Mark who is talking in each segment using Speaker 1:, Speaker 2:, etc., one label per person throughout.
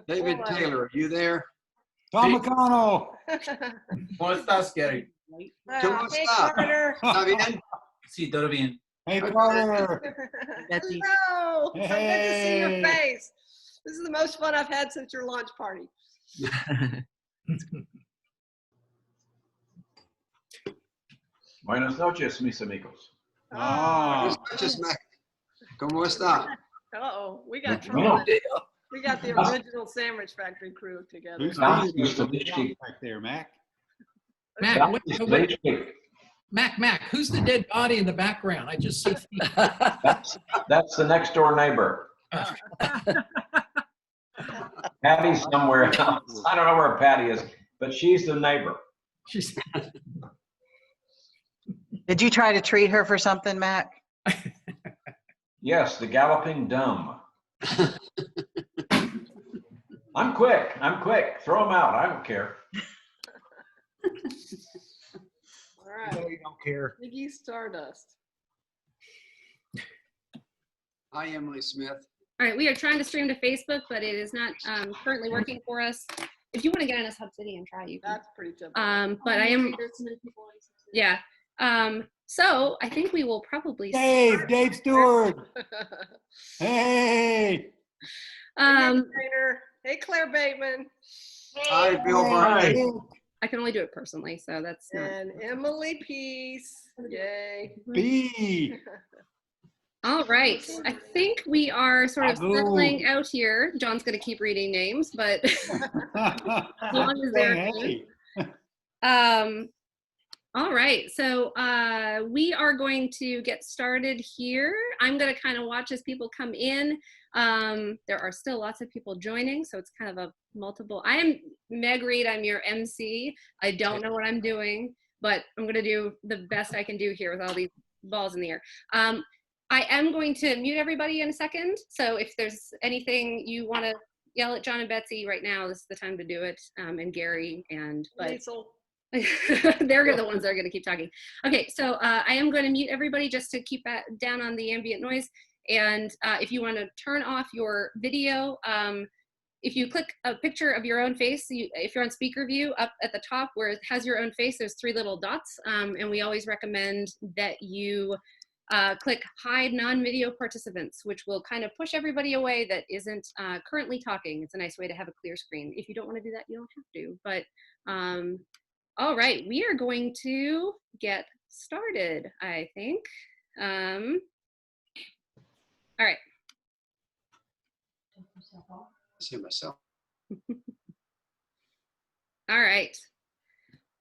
Speaker 1: David Taylor, are you there?
Speaker 2: Tom McConnell.
Speaker 3: ¿Cómo estás, Gary?
Speaker 1: ¿Cómo
Speaker 4: Hey,
Speaker 1: está?
Speaker 4: Carter.
Speaker 1: ¿Está bien?
Speaker 3: Sí, todo bien.
Speaker 2: Hey, Carter.
Speaker 5: Betsy.
Speaker 4: Hello. So good to see your
Speaker 2: Hey.
Speaker 4: face. This is the most fun I've had since your launch party.
Speaker 6: Buenas noches, mis amigos.
Speaker 2: Ah.
Speaker 1: Buenas noches, Mac. ¿Cómo está?
Speaker 4: Uh-oh, we got
Speaker 6: Bueno.
Speaker 4: trouble. We got the original Sandwich Factory crew together.
Speaker 2: Who's
Speaker 6: Ah,
Speaker 2: Steve
Speaker 6: Mr. Lichty.
Speaker 2: back there, Mac?
Speaker 3: Mac,
Speaker 6: Yeah,
Speaker 3: wait,
Speaker 6: Mr.
Speaker 3: wait,
Speaker 6: Lichty.
Speaker 3: Mac, who's the dead body in the background? I just see feet.
Speaker 6: That's the next door neighbor. Patty's somewhere else. I don't know where Patty is, but she's the neighbor.
Speaker 3: She's-
Speaker 5: Did you try to treat her for something, Mac?
Speaker 6: Yes, the galloping dumb. I'm quick. Throw them out. I don't care.
Speaker 4: All right,
Speaker 2: You don't care.
Speaker 4: Ziggy Stardust.
Speaker 1: Hi, Emily Smith.
Speaker 7: All right, we are trying to stream to Facebook, but it is not currently working for us. If you want to get on a Hub City and try, you can.
Speaker 4: That's pretty typical.
Speaker 7: But I am, yeah. So I think we will probably.
Speaker 2: Dave Stewart. Hey.
Speaker 4: Trainer. Hey, Claire Bateman.
Speaker 1: Hi, Bill Murray.
Speaker 7: I can only do it personally, so that's not.
Speaker 4: And Emily Peace. Yay.
Speaker 2: B.
Speaker 7: All right. I think we are sort of
Speaker 2: Abu.
Speaker 7: settling out here. John's going to keep reading names, but as long as they're
Speaker 2: Hey.
Speaker 7: all right. So we are going to get started here. I'm going to kind of watch as people come in. There are still lots of people joining, so it's kind of a multiple. I am Meg Reed. I'm your MC. I don't know what I'm doing, but I'm going to do the best I can do here with all these balls in the air. I am going to mute everybody in a second. So if there's anything you want to yell at John and Betsy right now, this is the time to do it. And Gary but
Speaker 4: Liesel.
Speaker 7: they're the ones that are going to keep talking. Okay, so I am going to mute everybody just to keep down on the ambient noise. And if you want to turn off your video, if you click a picture of your own face, if you're on speaker view, up at the top where it has your own face, there's 3 little dots. And we always recommend that you click hide non-video participants, which will kind of push everybody away that isn't currently talking. It's a nice way to have a clear screen. If you don't want to do that, you don't have to. But all right, we are going to get started, I think. All right.
Speaker 1: See myself.
Speaker 7: All right.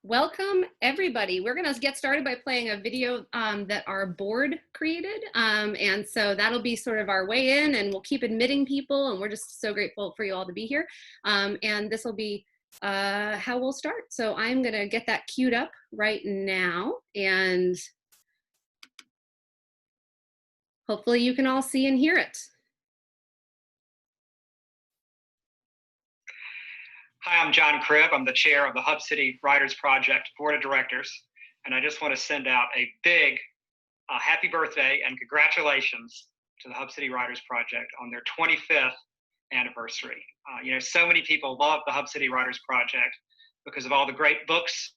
Speaker 7: Welcome, everybody. We're going to get started by playing a video that our board created. And so that'll be sort of our way in, and we'll keep admitting people. And we're just so grateful for you all to be here. And this will be how we'll start. So I'm going to get that queued up right now. And hopefully you can all see and hear it.
Speaker 8: Hi, I'm John Cribb. I'm the chair of the Hub City Writers Project Board of Directors. And I just want to send out a big happy birthday and congratulations to the Hub City Writers Project on their 25th anniversary. You know, so many people love the Hub City Writers Project because of all the great books.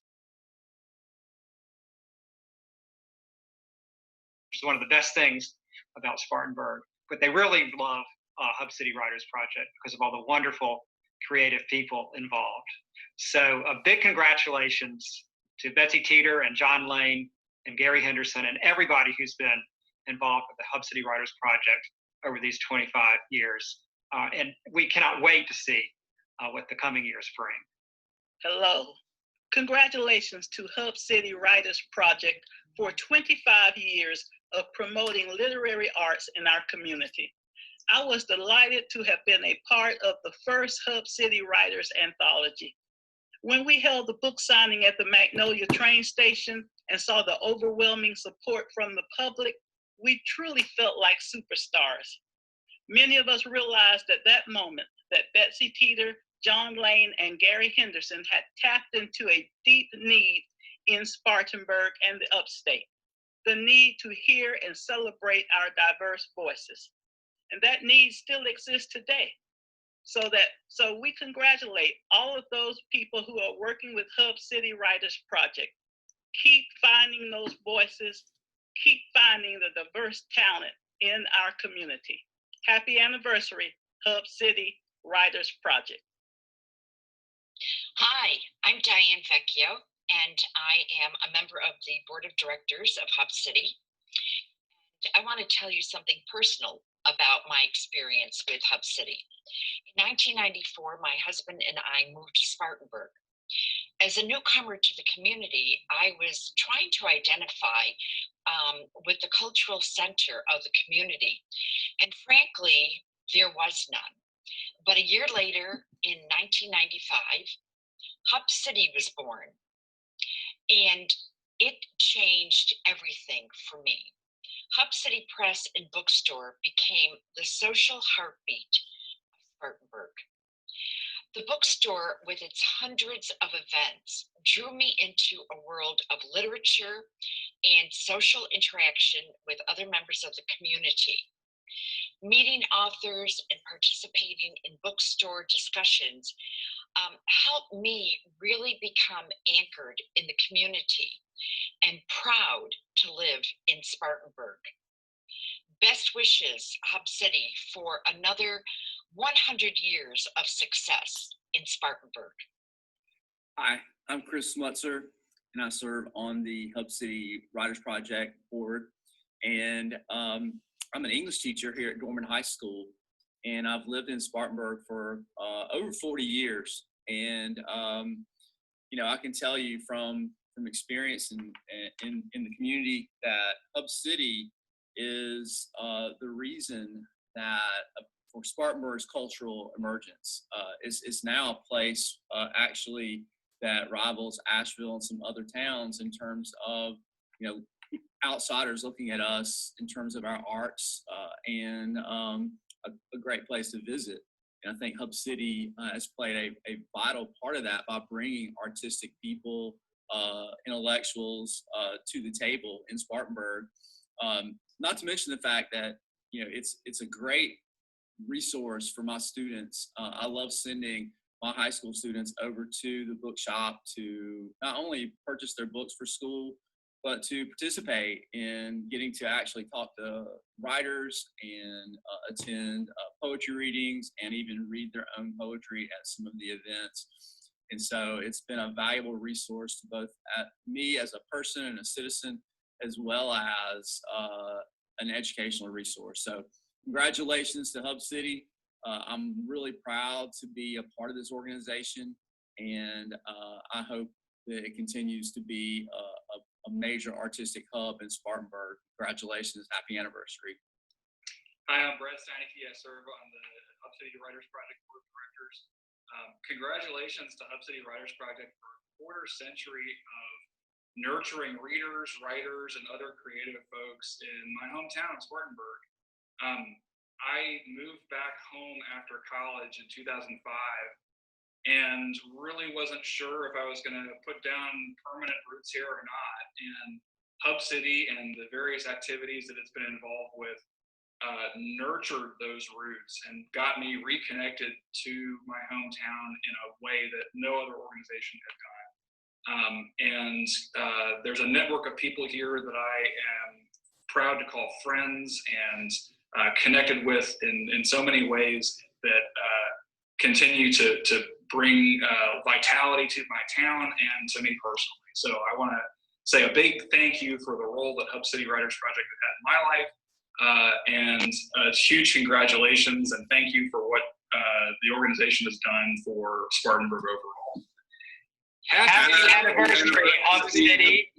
Speaker 8: It's one of the best things about Spartanburg. But they really love Hub City Writers Project because of all the wonderful creative people involved. So a big congratulations to Betsy Teter and John Lane and Gary Henderson and everybody who's been involved with the Hub City Writers Project over these 25 years. And we cannot wait to see what the coming years bring.
Speaker 9: Hello. Congratulations to Hub City Writers Project for 25 years of promoting literary arts in our community. I was delighted to have been a part of the first Hub City Writers Anthology. When we held the book signing at the Magnolia train station and saw the overwhelming support from the public, we truly felt like superstars. Many of us realized at that moment that Betsy Teter, John Lane, and Gary Henderson had tapped into a deep need in Spartanburg and the upstate, the need to hear and celebrate our diverse voices. And that need still exists today. So we congratulate all of those people who are working with Hub City Writers Project. Keep finding those voices, keep finding the diverse talent in our community. Happy anniversary, Hub City Writers Project.
Speaker 10: Hi, I'm Diane Vecchio, and I am a member of the Board of Directors of Hub City. I want to tell you something personal about my experience with Hub City. In 1994, my husband and I moved to Spartanburg. As a newcomer to the community, I was trying to identify with the cultural center of the community. And frankly, there was none. But a year later, in 1995, Hub City was born. And it changed everything for me. Hub City Press and Bookstore became the social heartbeat of Spartanburg. The bookstore, with its hundreds of events, drew me into a world of literature and social interaction with other members of the community. Meeting authors and participating in bookstore discussions helped me really become anchored in the community and proud to live in Spartanburg. Best wishes, Hub City, for another 100 years of success in Spartanburg.
Speaker 11: Hi, I'm Chris Smutzer, and I serve on the Hub City Writers Project board. And I'm an English teacher here at Dorman High School, and I've lived in Spartanburg for over 40 years. And you know, I can tell you from experience in the community that Hub City is the reason that for Spartanburg's cultural emergence. It's now a place actually that rivals Asheville and some other towns in terms of, you know, outsiders looking at us in terms of our arts and a great place to visit. And I think Hub City has played a vital part of that by bringing artistic people, intellectuals to the table in Spartanburg. Not to mention the fact that, you know, it's a great resource for my students. I love sending my high school students over to the bookshop to not only purchase their books for school, but to participate in getting to actually talk to writers and attend poetry readings and even read their own poetry at some of the events. And so it's been a valuable resource to both me as a person and a citizen, as well as an educational resource. So congratulations to Hub City. I'm really proud to be a part of this organization, and I hope that it continues to be a major artistic hub in Spartanburg. Congratulations, happy anniversary.
Speaker 12: Hi, I'm Brett Steineke. I serve on the Hub City Writers Project Board of Directors. Congratulations to Hub City Writers Project for a quarter century of nurturing readers, writers, and other creative folks in my hometown of Spartanburg. I moved back home after college in 2005 and really wasn't sure if I was going to put down permanent roots here or not. And Hub City and the various activities that it's been involved with nurtured those roots and got me reconnected to my hometown in a way that no other organization had done. There's a network of people here that I am proud to call friends and connected with in so many ways that continue to bring vitality to my town and to me personally. So I want to say a big thank you for the role that Hub City Writers Project has had in my life, and huge congratulations and thank you for what the organization has done for Spartanburg overall.
Speaker 8: Happy anniversary, Hub City.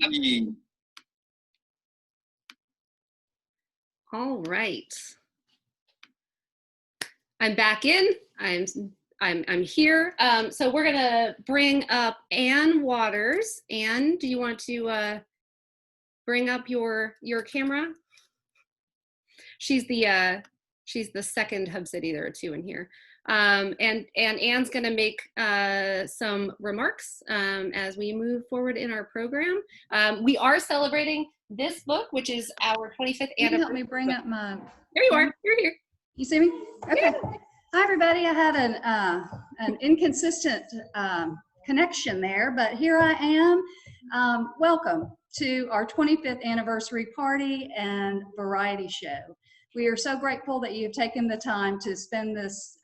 Speaker 7: All right. I'm back in. I'm here. So we're gonna bring up Ann Waters. Ann, do you want to bring up your camera? She's the second Hub City. There are two in here. And Ann's gonna make some remarks as we move forward in our program. We are celebrating this book, which is our 25th anniversary.
Speaker 13: Can you help me bring up my...
Speaker 7: There you are. You're here.
Speaker 13: You see me? Okay. Hi, everybody. I had an inconsistent connection there, but here I am. Welcome to our 25th anniversary party and variety show. We are so grateful that you've taken the time to spend this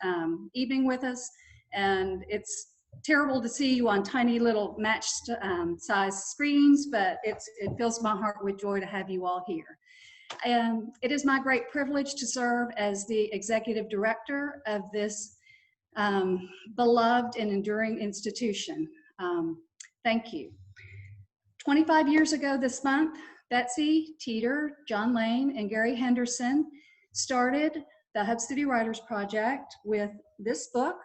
Speaker 13: evening with us, and it's terrible to see you on tiny little matched size screens, but it fills my heart with joy to have you all here. It is my great privilege to serve as the executive director of this beloved and enduring institution. Thank you. 25 years ago this month, Betsy Teter, John Lane, and Gary Henderson started the Hub City Writers Project with this book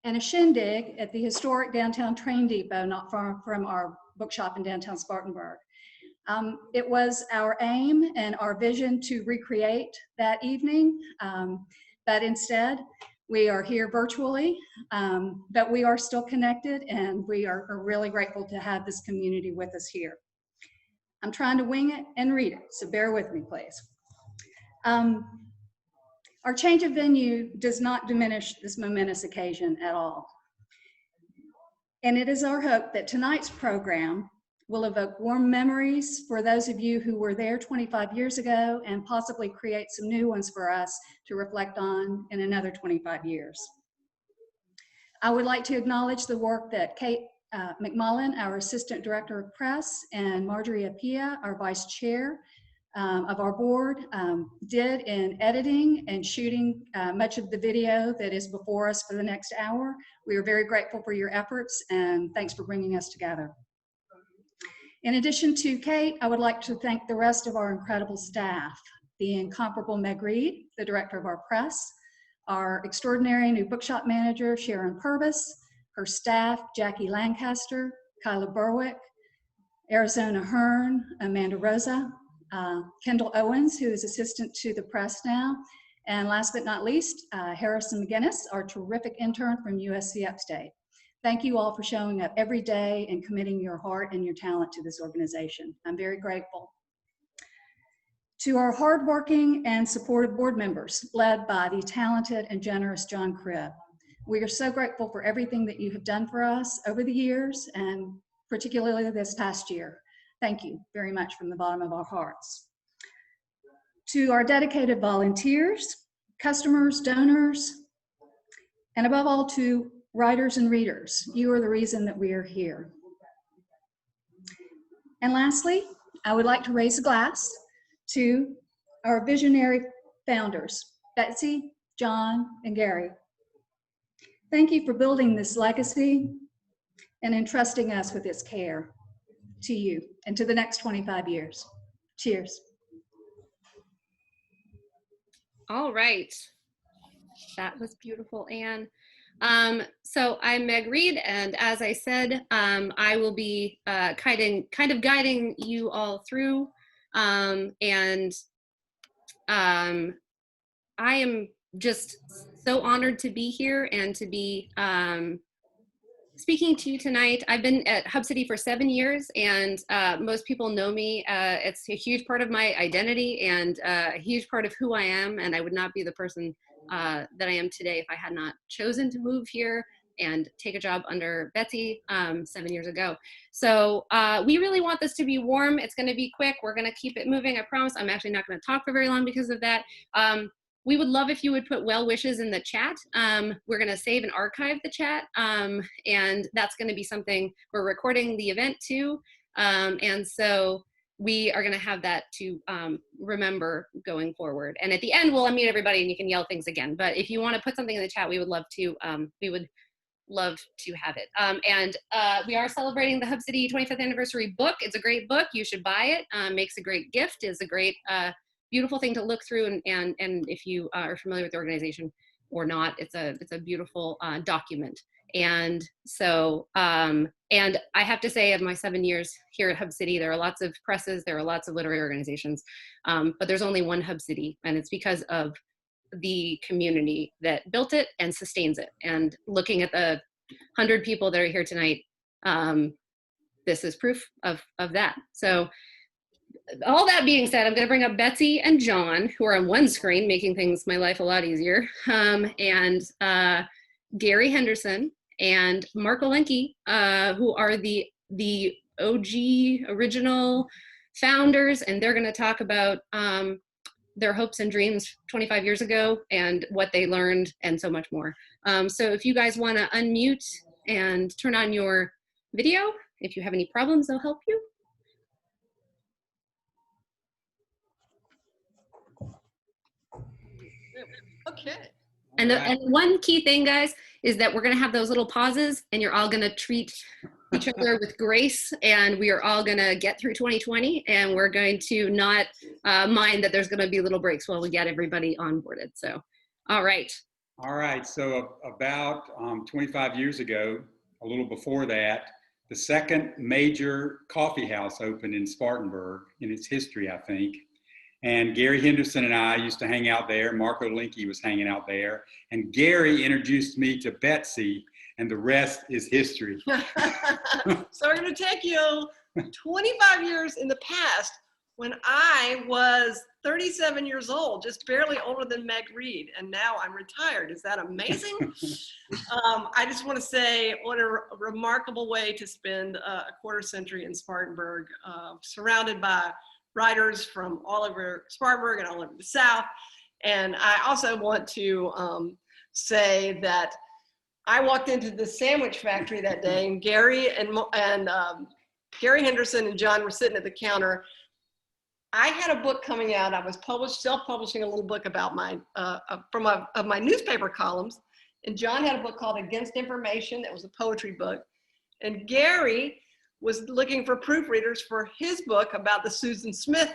Speaker 13: and a shindig at the historic downtown train depot, not far from our bookshop in downtown Spartanburg. It was our aim and our vision to recreate that evening, but instead we are here virtually, but we are still connected, and we are really grateful to have this community with us here. I'm trying to wing it and read it, so bear with me, please. Our change of venue does not diminish this momentous occasion at all. And it is our hope that tonight's program will evoke warm memories for those of you who were there 25 years ago and possibly create some new ones for us to reflect on in another 25 years. I would like to acknowledge the work that Kate McMullen, our Assistant Director of Press, and Marjorie Apia, our Vice Chair of our board, did in editing and shooting much of the video that is before us for the next hour. We are very grateful for your efforts, and thanks for bringing us together. In addition to Kate, I would like to thank the rest of our incredible staff, the incomparable Meg Reed, the director of our press, our extraordinary new bookshop manager, Sharon Purvis, her staff, Jackie Lancaster, Kyla Berwick, Arizona Hearn, Amanda Rosa, Kendall Owens, who is assistant to the press now, and last but not least, Harrison McGinnis, our terrific intern from USC Upstate. Thank you all for showing up every day and committing your heart and your talent to this organization. I'm very grateful. To our hardworking and supportive board members, led by the talented and generous John Cribb, we are so grateful for everything that you have done for us over the years, and particularly this past year. Thank you very much from the bottom of our hearts. To our dedicated volunteers, customers, donors, and above all to writers and readers, you are the reason that we are here. And lastly, I would like to raise a glass to our visionary founders, Betsy, John, and Gary. Thank you for building this legacy and entrusting us with its care. To you and to the next 25 years. Cheers.
Speaker 7: All right. That was beautiful, Anne. So I'm Meg Reed, and as I said, I will be kind of guiding you all through, and I am just so honored to be here and to be speaking to you tonight. I've been at Hub City for 7 years, and most people know me. It's a huge part of my identity and a huge part of who I am, and I would not be the person that I am today if I had not chosen to move here and take a job under Betsy 7 years ago. So we really want this to be warm. It's going to be quick. We're going to keep it moving, I promise. I'm actually not going to talk for very long because of that. We would love if you would put well wishes in the chat. We're going to save and archive the chat, and that's going to be something, we're recording the event too, and so we are going to have that to remember going forward. And at the end, we'll unmute everybody and you can yell things again. But if you want to put something in the chat, we would love to have it. And we are celebrating the Hub City 25th anniversary book. It's a great book. You should buy it. Makes a great gift. Is a great, beautiful thing to look through. And if you are familiar with the organization or not, it's a beautiful document. And so, and I have to say, of my 7 years here at Hub City, there are lots of presses, there are lots of literary organizations, but there's only one Hub City, and it's because of the community that built it and sustains it. And looking at the 100 people that are here tonight, this is proof of that. So all that being said, I'm going to bring up Betsy and John, who are on one screen, making my life a lot easier, and Gary Henderson and Mark Olencki, who are the OG original founders, and they're going to talk about their hopes and dreams 25 years ago and what they learned and so much more. So if you guys want to unmute and turn on your video, if you have any problems, they'll help you.
Speaker 4: Okay.
Speaker 7: And one key thing, guys, is that we're going to have those little pauses, and you're all going to treat each other with grace, and we are all going to get through 2020, and we're going to not mind that there's going to be little breaks while we get everybody onboarded. So, all right.
Speaker 2: All right. So about 25 years ago, a little before that, the second major coffee house opened in Spartanburg in its history, I think. And Gary Henderson and I used to hang out there. Mark Olencki was hanging out there. And Gary introduced me to Betsy, and the rest is history.
Speaker 4: So we're going to take you 25 years in the past when I was 37 years old, just barely older than Meg Reed, and now I'm retired. Is that amazing? I just want to say what a remarkable way to spend a quarter century in Spartanburg, surrounded by writers from all over Spartanburg and all over the South. And I also want to say that I walked into the sandwich factory that day, and Gary Henderson and John were sitting at the counter. I had a book coming out. I was self-publishing a little book about my newspaper columns, and John had a book called Against Information. That was a poetry book, and Gary was looking for proofreaders for his book about the Susan Smith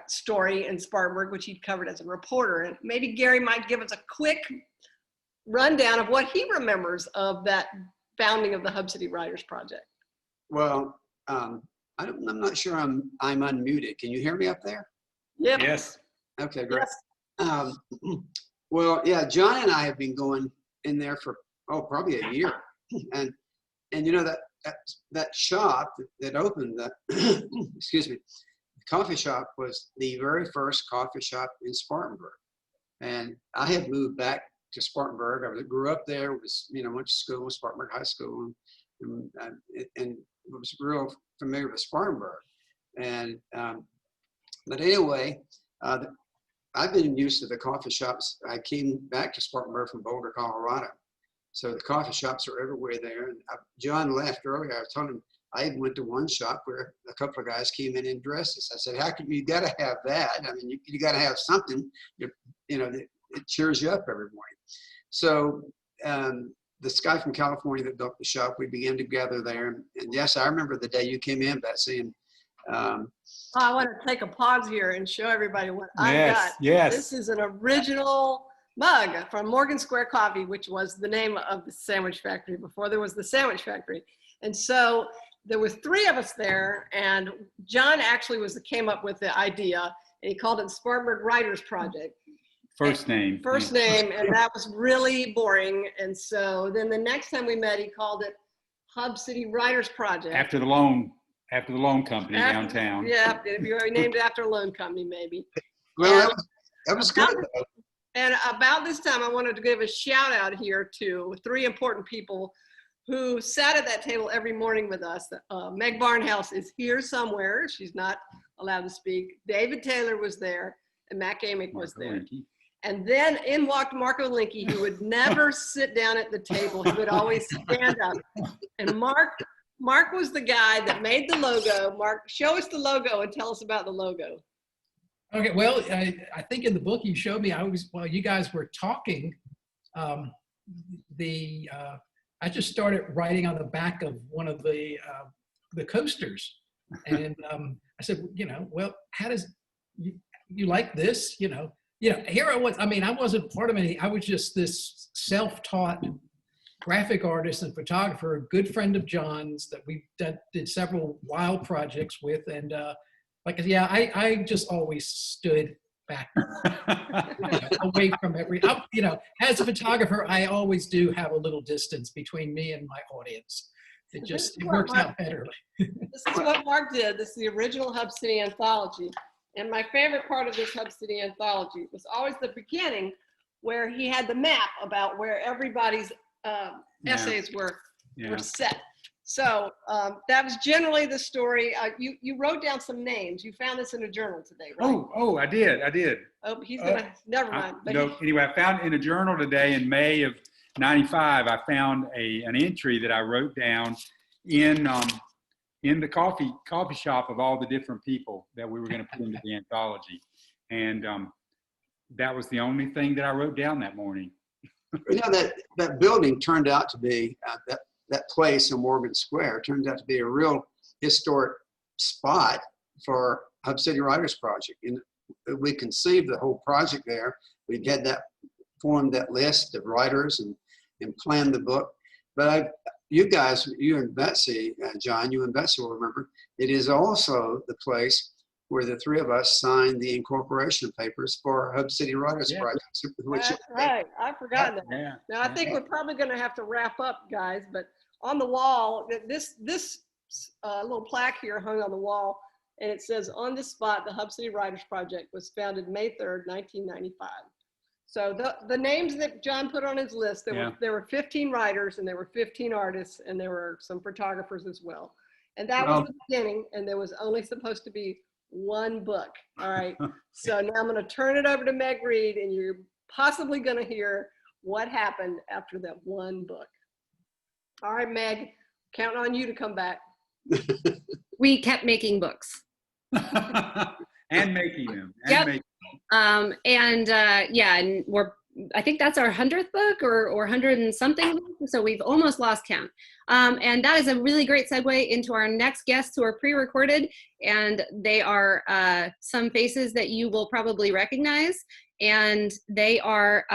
Speaker 4: story in Spartanburg, which he'd covered as a reporter. And maybe Gary might give us a quick rundown of what he remembers of that founding of the Hub City Writers Project.
Speaker 1: Well, I'm not sure I'm unmuted. Can you hear me up there?
Speaker 4: Yep.
Speaker 2: Yes.
Speaker 1: Okay, great.
Speaker 4: Yes.
Speaker 1: Well, yeah, John and I have been going in there for, probably a year. And you know, that shop that opened, excuse me, the coffee shop was the very first coffee shop in Spartanburg. And I had moved back to Spartanburg. I grew up there, went to school, Spartanburg High School, and was real familiar with Spartanburg. And, but anyway, I've been used to the coffee shops. I came back to Spartanburg from Boulder, Colorado. So the coffee shops are everywhere there. And John left earlier. I told him I went to one shop where a couple of guys came in dresses. I said, "How can you got to have that? I mean, you got to have something, that cheers you up every morning." So this guy from California that built the shop, we began to gather there. And yes, I remember the day you came in, Betsy. And
Speaker 4: I want to take a pause here and show everybody what I got.
Speaker 2: Yes.
Speaker 4: This is an original mug from Morgan Square Coffee, which was the name of the sandwich factory before there was the sandwich factory. And so there was 3 of us there, and John actually came up with the idea, and he called it Spartanburg Writers Project.
Speaker 2: First name,
Speaker 4: and that was really boring. And so then the next time we met, he called it Hub City Writers Project.
Speaker 2: After the loan company downtown.
Speaker 4: Yeah, if you named it after a loan company, maybe.
Speaker 1: Well, that was good.
Speaker 4: And about this time, I wanted to give a shout out here to 3 important people who sat at that table every morning with us. Meg Barnhouse is here somewhere. She's not allowed to speak. David Taylor was there, and Mac Amick was there. And then in walked Mark Olencki, who would never sit down at the table. He would always stand up. And Mark was the guy that made the logo. Mark, show us the logo and tell us about the logo.
Speaker 3: Okay, well, I think in the book you showed me, while you guys were talking, I just started writing on the back of one of the coasters. And I said, well, how does, you like this? Here I was, I wasn't part of any, I was just this self-taught graphic artist and photographer, a good friend of John's that we did several wild projects with. And I just always stood back, away from as a photographer, I always do have a little distance between me and my audience. It worked out better.
Speaker 4: This is what Mark did. This is the original Hub City anthology. And my favorite part of this Hub City anthology was always the beginning, where he had the map about where everybody's essays were set. So that was generally the story. You wrote down some names. You found this in a journal today, right?
Speaker 2: Oh, I did.
Speaker 4: Oh, he's gonna, never mind. But
Speaker 2: Anyway, I found in a journal today in May of '95, I found an entry that I wrote down in the coffee shop of all the different people that we were going to put into the anthology. And that was the only thing that I wrote down that morning.
Speaker 1: You know, that building turned out to be, that place in Morgan Square turned out to be a real historic spot for Hub City Writers Project. And we conceived the whole project there. We had formed that list of writers and planned the book. But you guys, you and Betsy, John, you and Betsy will remember, it is also the place where the three of us signed the incorporation papers for Hub City Writers Project.
Speaker 4: that's right. I forgot that.
Speaker 2: Yeah.
Speaker 4: Now I think we're probably going to have to wrap up, guys. But on the wall, this little plaque here hung on the wall, and it says, "On this spot, the Hub City Writers Project was founded May 3rd, 1995." So the names that John put on his list, there were 15 writers, and there were 15 artists, and there were some photographers as well. And that was the beginning, and there was only supposed to be one book. All right. So now I'm going to turn it over to Meg Reed, and you're possibly going to hear what happened after that one book. All right, Meg, counting on you to come back.
Speaker 7: We kept making books.
Speaker 2: And making them.
Speaker 7: And I think that's our 100th book or 100 and something. So we've almost lost count. And that is a really great segue into our next guests who are pre-recorded. And they are some faces that you will probably recognize. And they are,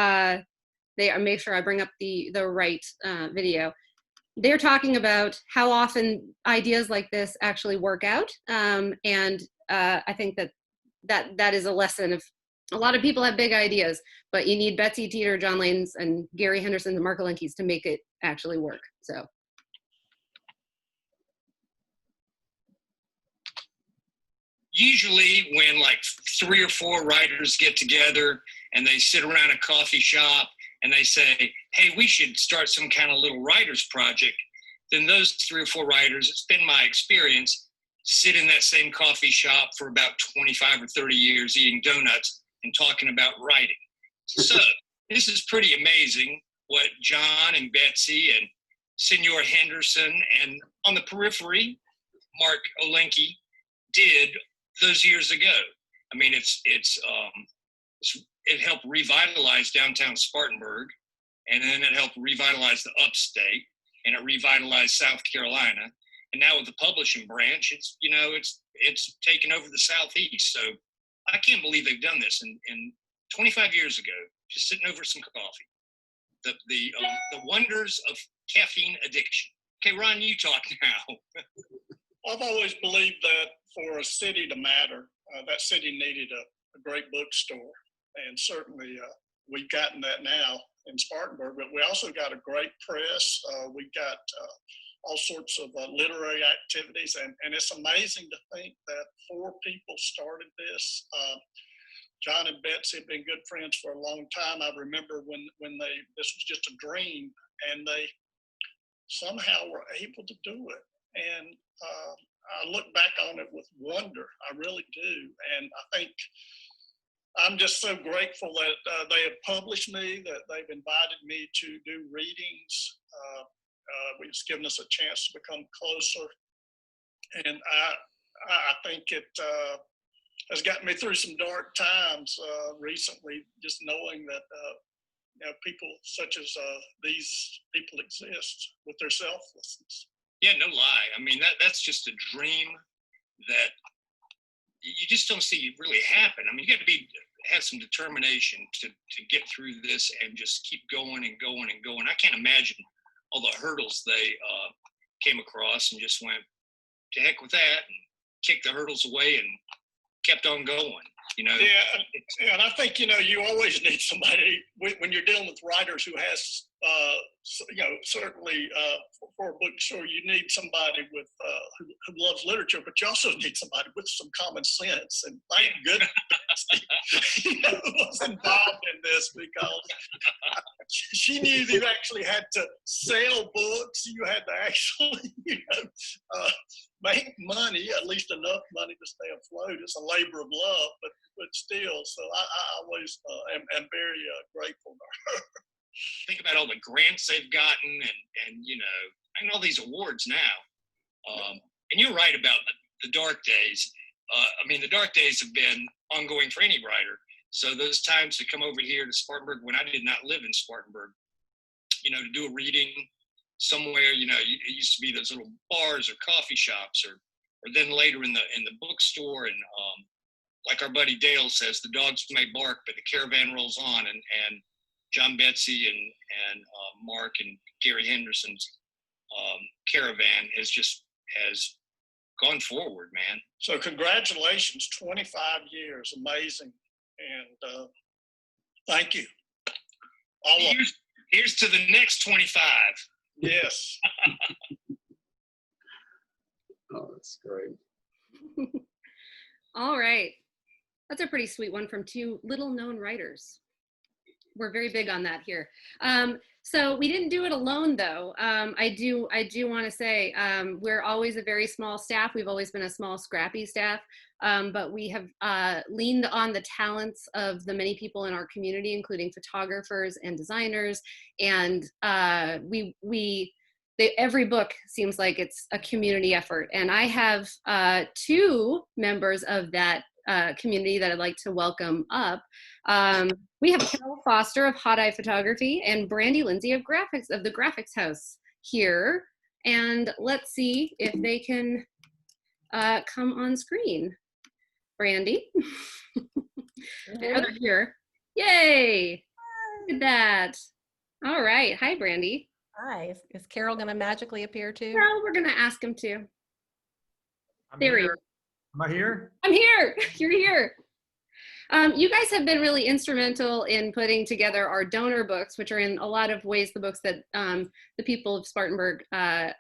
Speaker 7: make sure I bring up the right video. They're talking about how often ideas like this actually work out. And I think that is a lesson of a lot of people have big ideas, but you need Betsy Teter, John Lanes, and Gary Henderson, and Mark Olencki to make it actually work. So.
Speaker 14: Usually when like 3 or 4 writers get together and they sit around a coffee shop and they say, hey, we should start some kind of little writers project, then those 3 or 4 writers, it's been my experience, sit in that same coffee shop for about 25 or 30 years eating donuts and talking about writing. So this is pretty amazing what John and Betsy and Senor Henderson and on the periphery, Mark Olencki did those years ago. I mean, it helped revitalize downtown Spartanburg, and then it helped revitalize the upstate, and it revitalized South Carolina. And now with the publishing branch, it's taken over the Southeast. So I can't believe they've done this in 25 years ago, just sitting over some coffee. The wonders of caffeine addiction. Okay, Ron, you talk now.
Speaker 15: I've always believed that for a city to matter, that city needed a great bookstore. And certainly we've gotten that now in Spartanburg, but we also got a great press. We got all sorts of literary activities. And it's amazing to think that 4 people started this. John and Betsy have been good friends for a long time. I remember when this was just a dream, and they somehow were able to do it. And I look back on it with wonder. I really do. And I think I'm just so grateful that they have published me, that they've invited me to do readings. It's given us a chance to become closer. And I think it has gotten me through some dark times recently, just knowing that people such as these people exist with their selflessness.
Speaker 14: Yeah, no lie. I mean, that's just a dream that you just don't see really happen. I mean, you got to have some determination to get through this and just keep going and going and going. I can't imagine all the hurdles they came across and just went, to heck with that, and kicked the hurdles away and kept on going.
Speaker 15: Yeah, and I think you always need somebody when you're dealing with writers who has certainly for a bookstore, you need somebody with who loves literature, but you also need somebody with some common sense. And thank goodness was involved in this, because she knew that you actually had to sell books. You had to actually, make money, at least enough money to stay afloat. It's a labor of love, but still. So I always am very grateful to her.
Speaker 14: Think about all the grants they've gotten and all these awards now. And you're right about the dark days. The dark days have been ongoing for any writer. So those times to come over here to Spartanburg when I did not live in Spartanburg, to do a reading somewhere, it used to be those little bars or coffee shops, or then later in the bookstore. And like our buddy Dale says, the dogs may bark, but the caravan rolls on. And John Betsy and Mark and Gary Henderson's caravan has gone forward, man.
Speaker 15: So congratulations, 25 years, amazing. And thank you.
Speaker 14: Here's to the next 25.
Speaker 15: Yes.
Speaker 1: Oh, that's great.
Speaker 7: All right. That's a pretty sweet one from two little known writers. We're very big on that here. So we didn't do it alone, though. I do want to say we're always a very small staff. We've always been a small, scrappy staff, but we have leaned on the talents of the many people in our community, including photographers and designers. And every book seems like it's a community effort. And I have two members of that community that I'd like to welcome up. We have Carroll Foster of Hot Eye Photography and Brandy Lindsey of the Graphics House here. And let's see if they can come on screen. Brandy. There they're here. Yay! Look at that. All right. Hi, Brandy.
Speaker 16: Hi. Is Carroll going to magically appear too?
Speaker 7: Carroll, we're going to ask him to. There he is.
Speaker 17: Am I here?
Speaker 7: I'm here. You're here. You guys have been really instrumental in putting together our donor books, which are in a lot of ways the books that the people of Spartanburg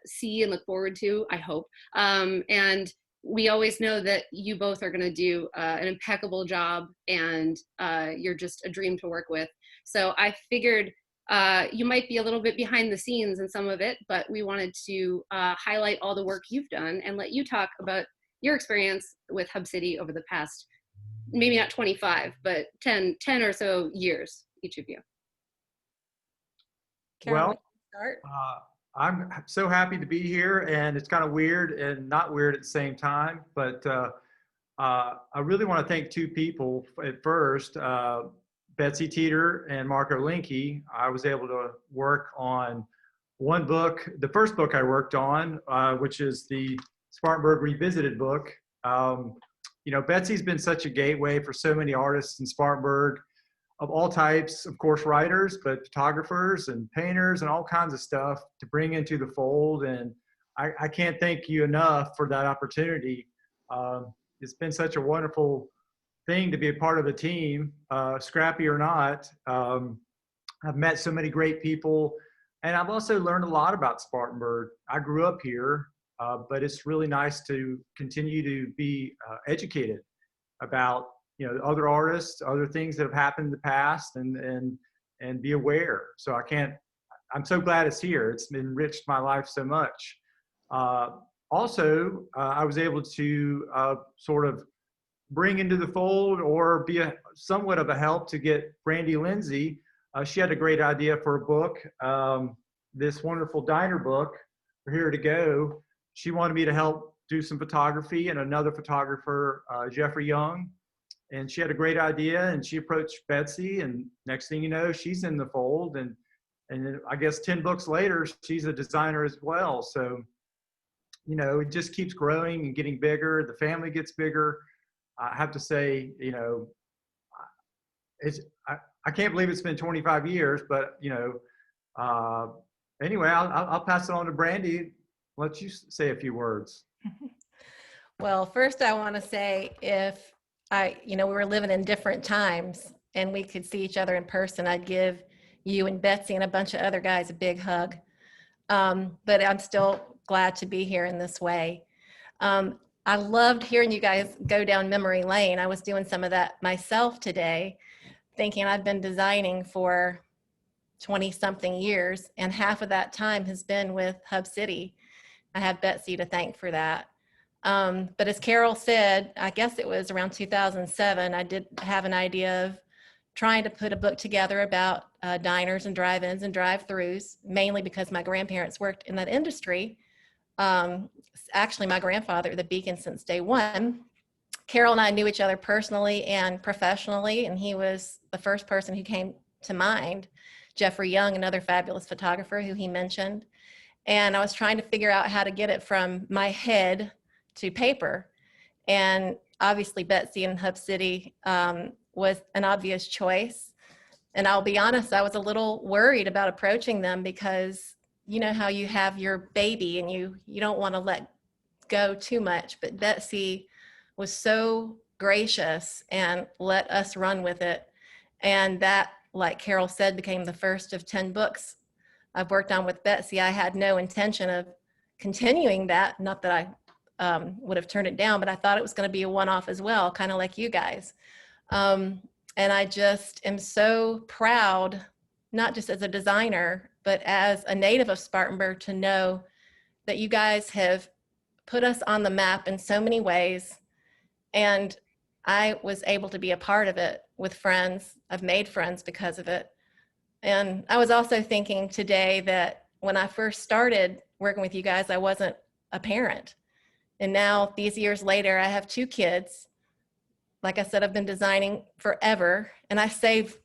Speaker 7: see and look forward to, I hope. And we always know that you both are going to do an impeccable job, and you're just a dream to work with. So I figured you might be a little bit behind the scenes in some of it, but we wanted to highlight all the work you've done and let you talk about your experience with Hub City over the past, maybe not 25, but 10 or so years, each of you.
Speaker 17: Well, I'm so happy to be here, and it's kind of weird and not weird at the same time, but I really want to thank two people. At first, Betsy Teter and Mark Olencki. I was able to work on one book, the first book I worked on, which is the Spartanburg Revisited book. Betsy's been such a gateway for so many artists in Spartanburg of all types, of course, writers, but photographers and painters and all kinds of stuff to bring into the fold. And I can't thank you enough for that opportunity. It's been such a wonderful thing to be a part of a team, scrappy or not. I've met so many great people, and I've also learned a lot about Spartanburg. I grew up here. But it's really nice to continue to be educated about other artists, other things that have happened in the past, and be aware. So I'm so glad it's here. It's enriched my life so much. Also, I was able to sort of bring into the fold or be somewhat of a help to get Brandy Lindsey. She had a great idea for a book, this wonderful diner book, Here to Go. She wanted me to help do some photography, and another photographer, Jeffrey Young. And she had a great idea, and she approached Betsy, and next thing you know, she's in the fold. And then I guess 10 books later, she's a designer as well. So, it just keeps growing and getting bigger. The family gets bigger. I have to say, I can't believe it's been 25 years, but, anyway, I'll pass it on to Brandy. Let you say a few words.
Speaker 16: Well, first I want to say we were living in different times and we could see each other in person, I'd give you and Betsy and a bunch of other guys a big hug. But I'm still glad to be here in this way. I loved hearing you guys go down memory lane. I was doing some of that myself today, thinking I've been designing for 20 something years, and half of that time has been with Hub City. I have Betsy to thank for that. But as Carroll said, I guess it was around 2007, I did have an idea of trying to put a book together about diners and drive-ins and drive-throughs, mainly because my grandparents worked in that industry. Actually, my grandfather, the Beacon since day one. Carroll and I knew each other personally and professionally, and he was the first person who came to mind. Jeffrey Young, another fabulous photographer who he mentioned. And I was trying to figure out how to get it from my head to paper. And obviously Betsy and Hub City was an obvious choice. And I'll be honest, I was a little worried about approaching them because you know how you have your baby and you don't want to let go too much, but Betsy was so gracious and let us run with it. And that, like Carroll said, became the first of 10 books I've worked on with Betsy. I had no intention of continuing that, not that I would have turned it down, but I thought it was going to be a one-off as well, kind of like you guys. And I just am so proud, not just as a designer, but as a native of Spartanburg, to know that you guys have put us on the map in so many ways. And I was able to be a part of it with friends. I've made friends because of it. And I was also thinking today that when I first started working with you guys, I wasn't a parent. And now, these years later, I have 2 kids. Like I said, I've been designing forever, and I save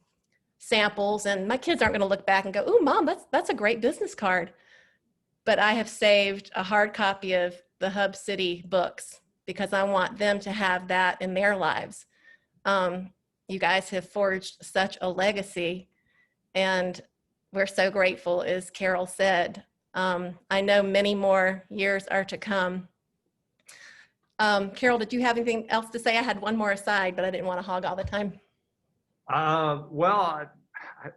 Speaker 16: samples, and my kids aren't going to look back and go, "Ooh, Mom, that's a great business card." But I have saved a hard copy of the Hub City books because I want them to have that in their lives. You guys have forged such a legacy, and we're so grateful, as Carroll said. I know many more years are to come. Carroll, did you have anything else to say? I had one more aside, but I didn't want to hog all the time.
Speaker 17: Well,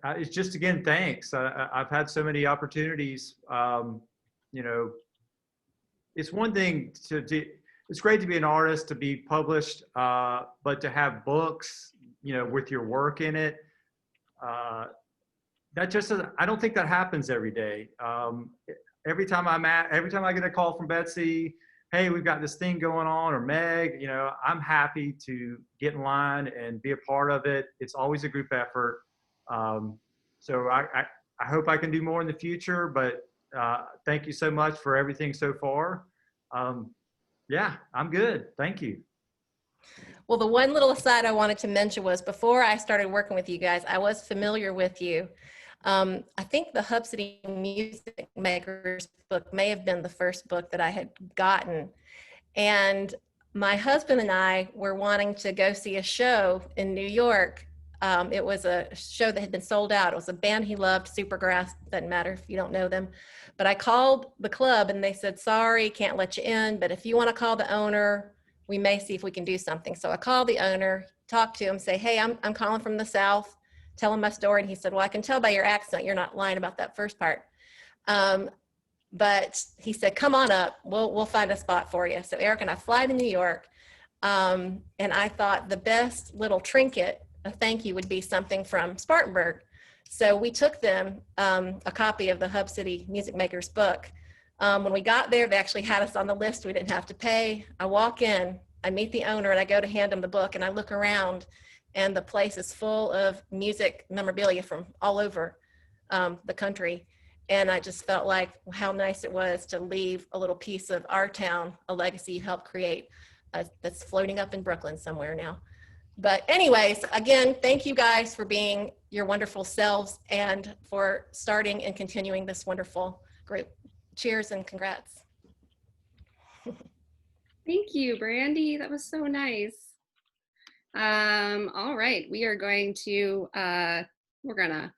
Speaker 17: it's just, again, thanks. I've had so many opportunities. You know, it's one thing it's great to be an artist, to be published, but to have books, you know, with your work in it, that just, I don't think that happens every day. Every time I get a call from Betsy, "Hey, we've got this thing going on," or Meg, you know, I'm happy to get in line and be a part of it. It's always a group effort. So I hope I can do more in the future, but thank you so much for everything so far. Yeah, I'm good. Thank you.
Speaker 16: Well, the one little aside I wanted to mention was, before I started working with you guys, I was familiar with you. I think the Hub City Music Makers book may have been the first book that I had gotten. And my husband and I were wanting to go see a show in New York. It was a show that had been sold out. It was a band he loved, Supergrass, doesn't matter if you don't know them. But I called the club and they said, "Sorry, can't let you in, but if you want to call the owner, we may see if we can do something." So I called the owner, talked to him, say, "Hey, I'm calling from the South," tell him my story. And he said, "Well, I can tell by your accent, you're not lying about that first part." But he said, "Come on up, we'll find a spot for you." So Eric and I fly to New York. And I thought the best little trinket, a thank you, would be something from Spartanburg. So we took them a copy of the Hub City Music Makers book. When we got there, they actually had us on the list. We didn't have to pay. I walk in, I meet the owner, and I go to hand him the book, and I look around, and the place is full of music memorabilia from all over the country. And I just felt like how nice it was to leave a little piece of our town, a legacy you helped create, that's floating up in Brooklyn somewhere now. But anyways, again, thank you guys for being your wonderful selves and for starting and continuing this wonderful group. Cheers and congrats.
Speaker 7: Thank you, Brandy. That was so nice. All right, we are going to, we're gonna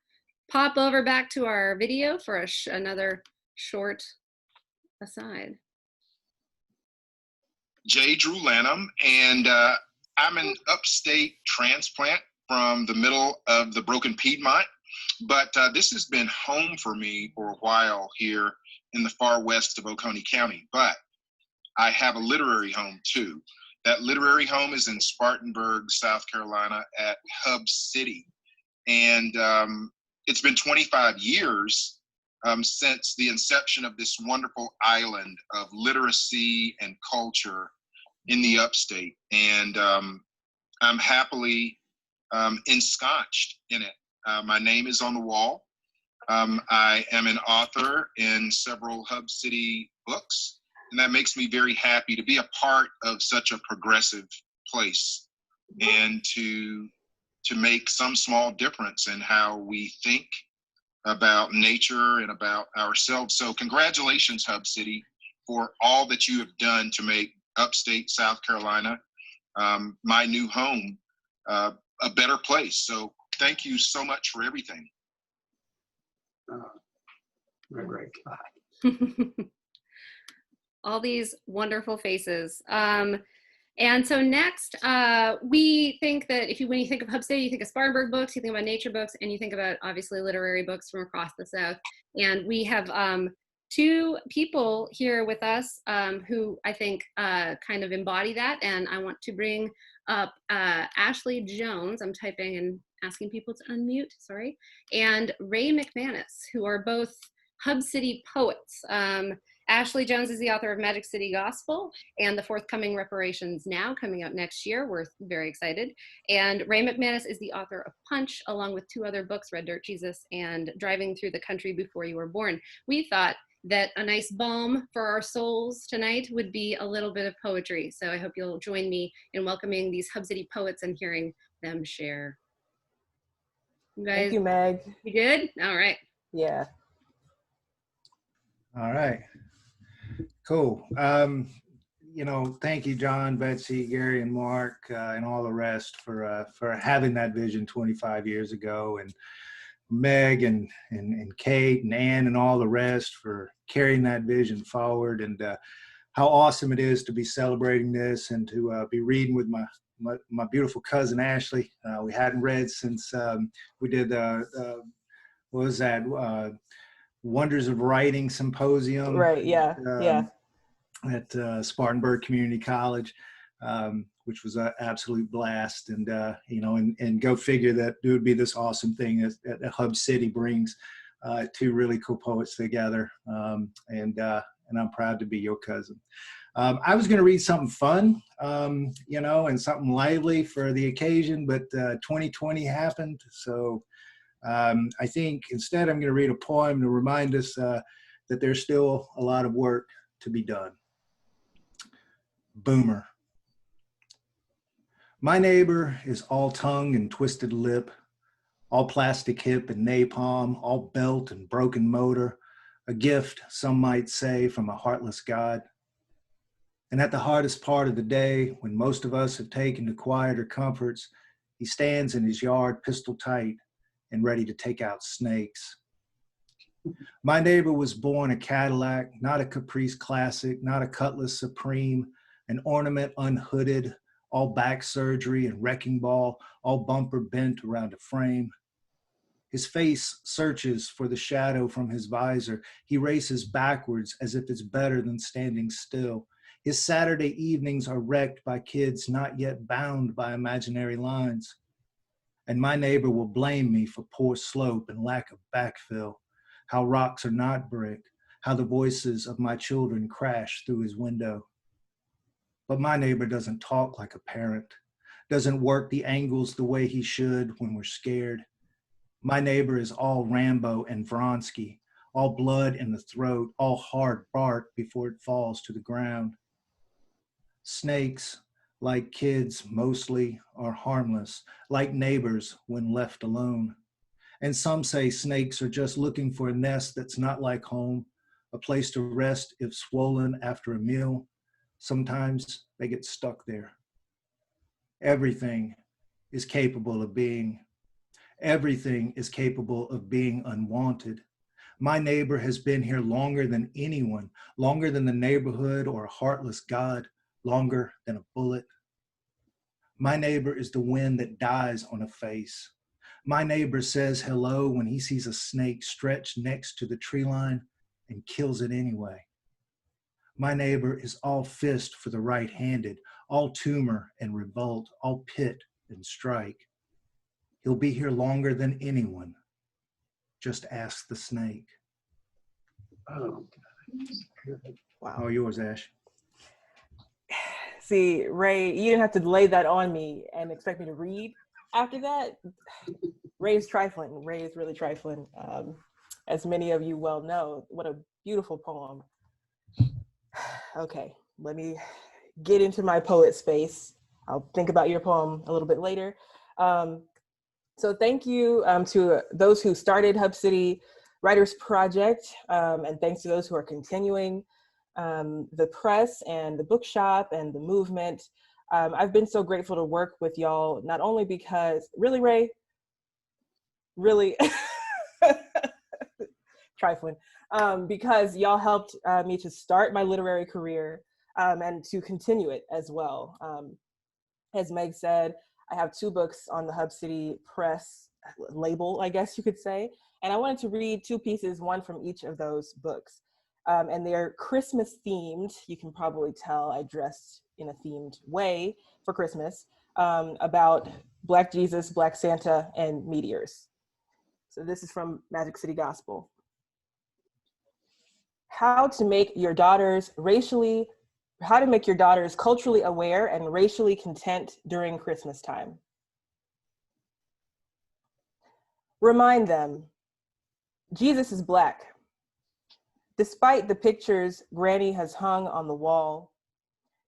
Speaker 7: pop over back to our video for another short aside.
Speaker 18: J. Drew Lanham, and I'm an upstate transplant from the middle of the broken Piedmont. But this has been home for me for a while here in the far west of Oconee County. But I have a literary home too. That literary home is in Spartanburg, South Carolina at Hub City. And it's been 25 years since the inception of this wonderful island of literacy and culture in the upstate. And I'm happily ensconced in it. My name is on the wall. I am an author in several Hub City books, and that makes me very happy to be a part of such a progressive place and to make some small difference in how we think about nature and about ourselves. So congratulations, Hub City, for all that you have done to make upstate South Carolina, my new home, a better place. So thank you so much for everything.
Speaker 1: Great.
Speaker 7: All these wonderful faces. And so next, we think that when you think of Hub City, you think of Spartanburg books, you think about nature books, and you think about obviously literary books from across the South. And we have two people here with us who I think kind of embody that. And I want to bring up Ashley Jones. I'm typing and asking people to unmute, sorry. And Ray McManus, who are both Hub City poets. Ashley Jones is the author of Magic City Gospel and the forthcoming Reparations Now, coming out next year. We're very excited. And Ray McManus is the author of Punch, along with two other books, Red Dirt Jesus and Driving Through the Country Before You Were Born. We thought that a nice balm for our souls tonight would be a little bit of poetry. So I hope you'll join me in welcoming these Hub City poets and hearing them share. You guys,
Speaker 19: thank you, Meg.
Speaker 7: You good? All right.
Speaker 19: Yeah.
Speaker 20: All right. Cool. You know, thank you, John, Betsy, Gary, and Mark, and all the rest for having that vision 25 years ago, and Meg and Kate and Ann and all the rest for carrying that vision forward, and how awesome it is to be celebrating this and to be reading with my beautiful cousin Ashley. We hadn't read since we did what was that? Wonders of Writing Symposium.
Speaker 19: Right. Yeah. Yeah.
Speaker 20: At Spartanburg Community College, which was an absolute blast. And, you know, and go figure that it would be this awesome thing that Hub City brings two really cool poets together. And I'm proud to be your cousin. I was going to read something fun, you know, and something lively for the occasion, but 2020 happened. So I think instead I'm going to read a poem to remind us that there's still a lot of work to be done. Boomer. My neighbor is all tongue and twisted lip, all plastic hip and napalm, all belt and broken motor, a gift, some might say, from a heartless God. And at the hardest part of the day, when most of us have taken to quieter comforts, he stands in his yard pistol tight and ready to take out snakes. My neighbor was born a Cadillac, not a Caprice Classic, not a Cutlass Supreme, an ornament unhooded, all back surgery and wrecking ball, all bumper bent around a frame. His face searches for the shadow from his visor. He races backwards as if it's better than standing still. His Saturday evenings are wrecked by kids not yet bound by imaginary lines. And my neighbor will blame me for poor slope and lack of backfill, how rocks are not brick, how the voices of my children crash through his window. But my neighbor doesn't talk like a parent, doesn't work the angles the way he should when we're scared. My neighbor is all Rambo and Vronsky, all blood in the throat, all hard bark before it falls to the ground. Snakes, like kids mostly, are harmless, like neighbors when left alone. And some say snakes are just looking for a nest that's not like home, a place to rest if swollen after a meal. Sometimes they get stuck there. Everything is capable of being. Everything is capable of being unwanted. My neighbor has been here longer than anyone, longer than the neighborhood or a heartless God, longer than a bullet. My neighbor is the wind that dies on a face, My neighbor says hello when he sees a snake stretched next to the tree line and kills it anyway. My neighbor is all fist for the right-handed, all tumor and revolt, all pit and strike. He'll be here longer than anyone. Just ask the snake.
Speaker 19: Oh,
Speaker 20: Wow. All yours, Ash.
Speaker 19: see, Ray, you didn't have to lay that on me and expect me to read after that. Ray is trifling. Ray is really trifling. As many of you well know, what a beautiful poem. Okay, let me get into my poet space. I'll think about your poem a little bit later. So thank you to those who started Hub City Writers Project, and thanks to those who are continuing the press and the bookshop and the movement. I've been so grateful to work with y'all, not only because, really, Ray? Really? Trifling. Because y'all helped me to start my literary career and to continue it as well. As Meg said, I have 2 books on the Hub City Press label, I guess you could say. And I wanted to read 2 pieces, one from each of those books. And they're Christmas themed. You can probably tell I dressed in a themed way for Christmas, about Black Jesus, Black Santa, and meteors. So this is from Magic City Gospel. How to make your daughters culturally aware and racially content during Christmas time. Remind them, Jesus is Black. Despite the pictures Granny has hung on the wall,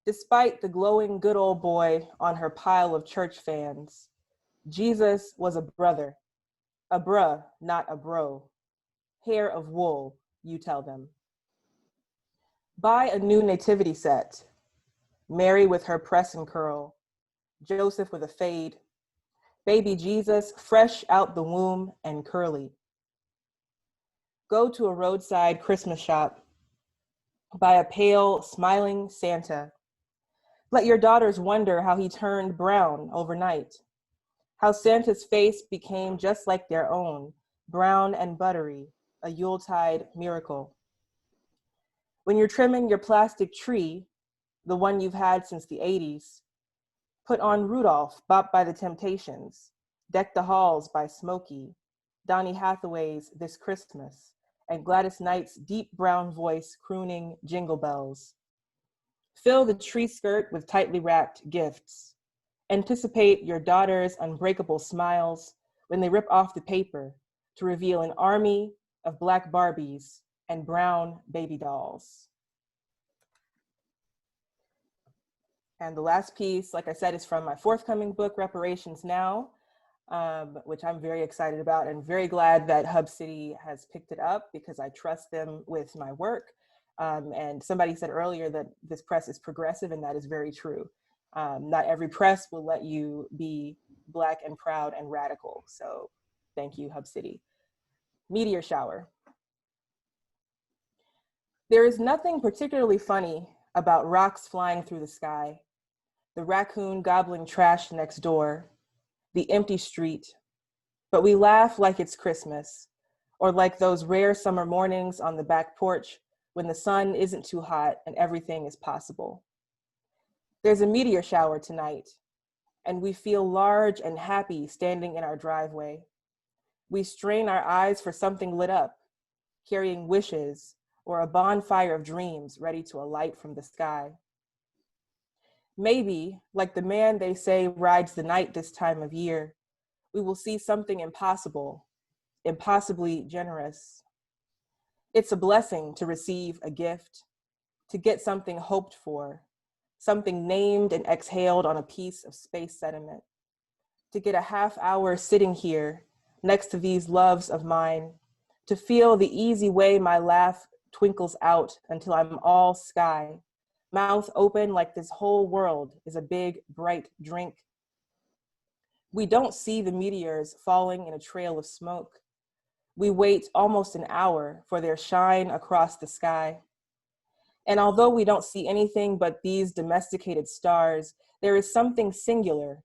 Speaker 19: despite the glowing good old boy on her pile of church fans, Jesus was a brother, a bruh, not a bro. Hair of wool, you tell them. Buy a new nativity set. Mary with her press and curl, Joseph with a fade, baby Jesus fresh out the womb and curly. Go to a roadside Christmas shop. Buy a pale, smiling Santa. Let your daughters wonder how he turned brown overnight, how Santa's face became just like their own, brown and buttery, a Yuletide miracle. When you're trimming your plastic tree, the one you've had since the 80s, put on Rudolph, bopped by the Temptations, Deck the Halls by Smokey, Donny Hathaway's This Christmas, and Gladys Knight's deep brown voice crooning Jingle Bells. Fill the tree skirt with tightly wrapped gifts. Anticipate your daughter's unbreakable smiles when they rip off the paper to reveal an army of Black Barbies and brown baby dolls. And the last piece, like I said, is from my forthcoming book, Reparations Now, which I'm very excited about and very glad that Hub City has picked it up because I trust them with my work. And somebody said earlier that this press is progressive, and that is very true. Not every press will let you be Black and proud and radical. So thank you, Hub City. Meteor shower. There is nothing particularly funny about rocks flying through the sky, the raccoon gobbling trash next door, the empty street, but we laugh like it's Christmas, or like those rare summer mornings on the back porch when the sun isn't too hot and everything is possible. There's a meteor shower tonight, and we feel large and happy standing in our driveway. We strain our eyes for something lit up, carrying wishes, or a bonfire of dreams ready to alight from the sky. Maybe, like the man they say rides the night this time of year, we will see something impossible, impossibly generous. It's a blessing to receive a gift, to get something hoped for, something named and exhaled on a piece of space sediment, to get a half hour sitting here next to these loves of mine, to feel the easy way my laugh twinkles out until I'm all sky, mouth open like this whole world is a big, bright drink. We don't see the meteors falling in a trail of smoke. We wait almost an hour for their shine across the sky. And although we don't see anything but these domesticated stars, there is something singular,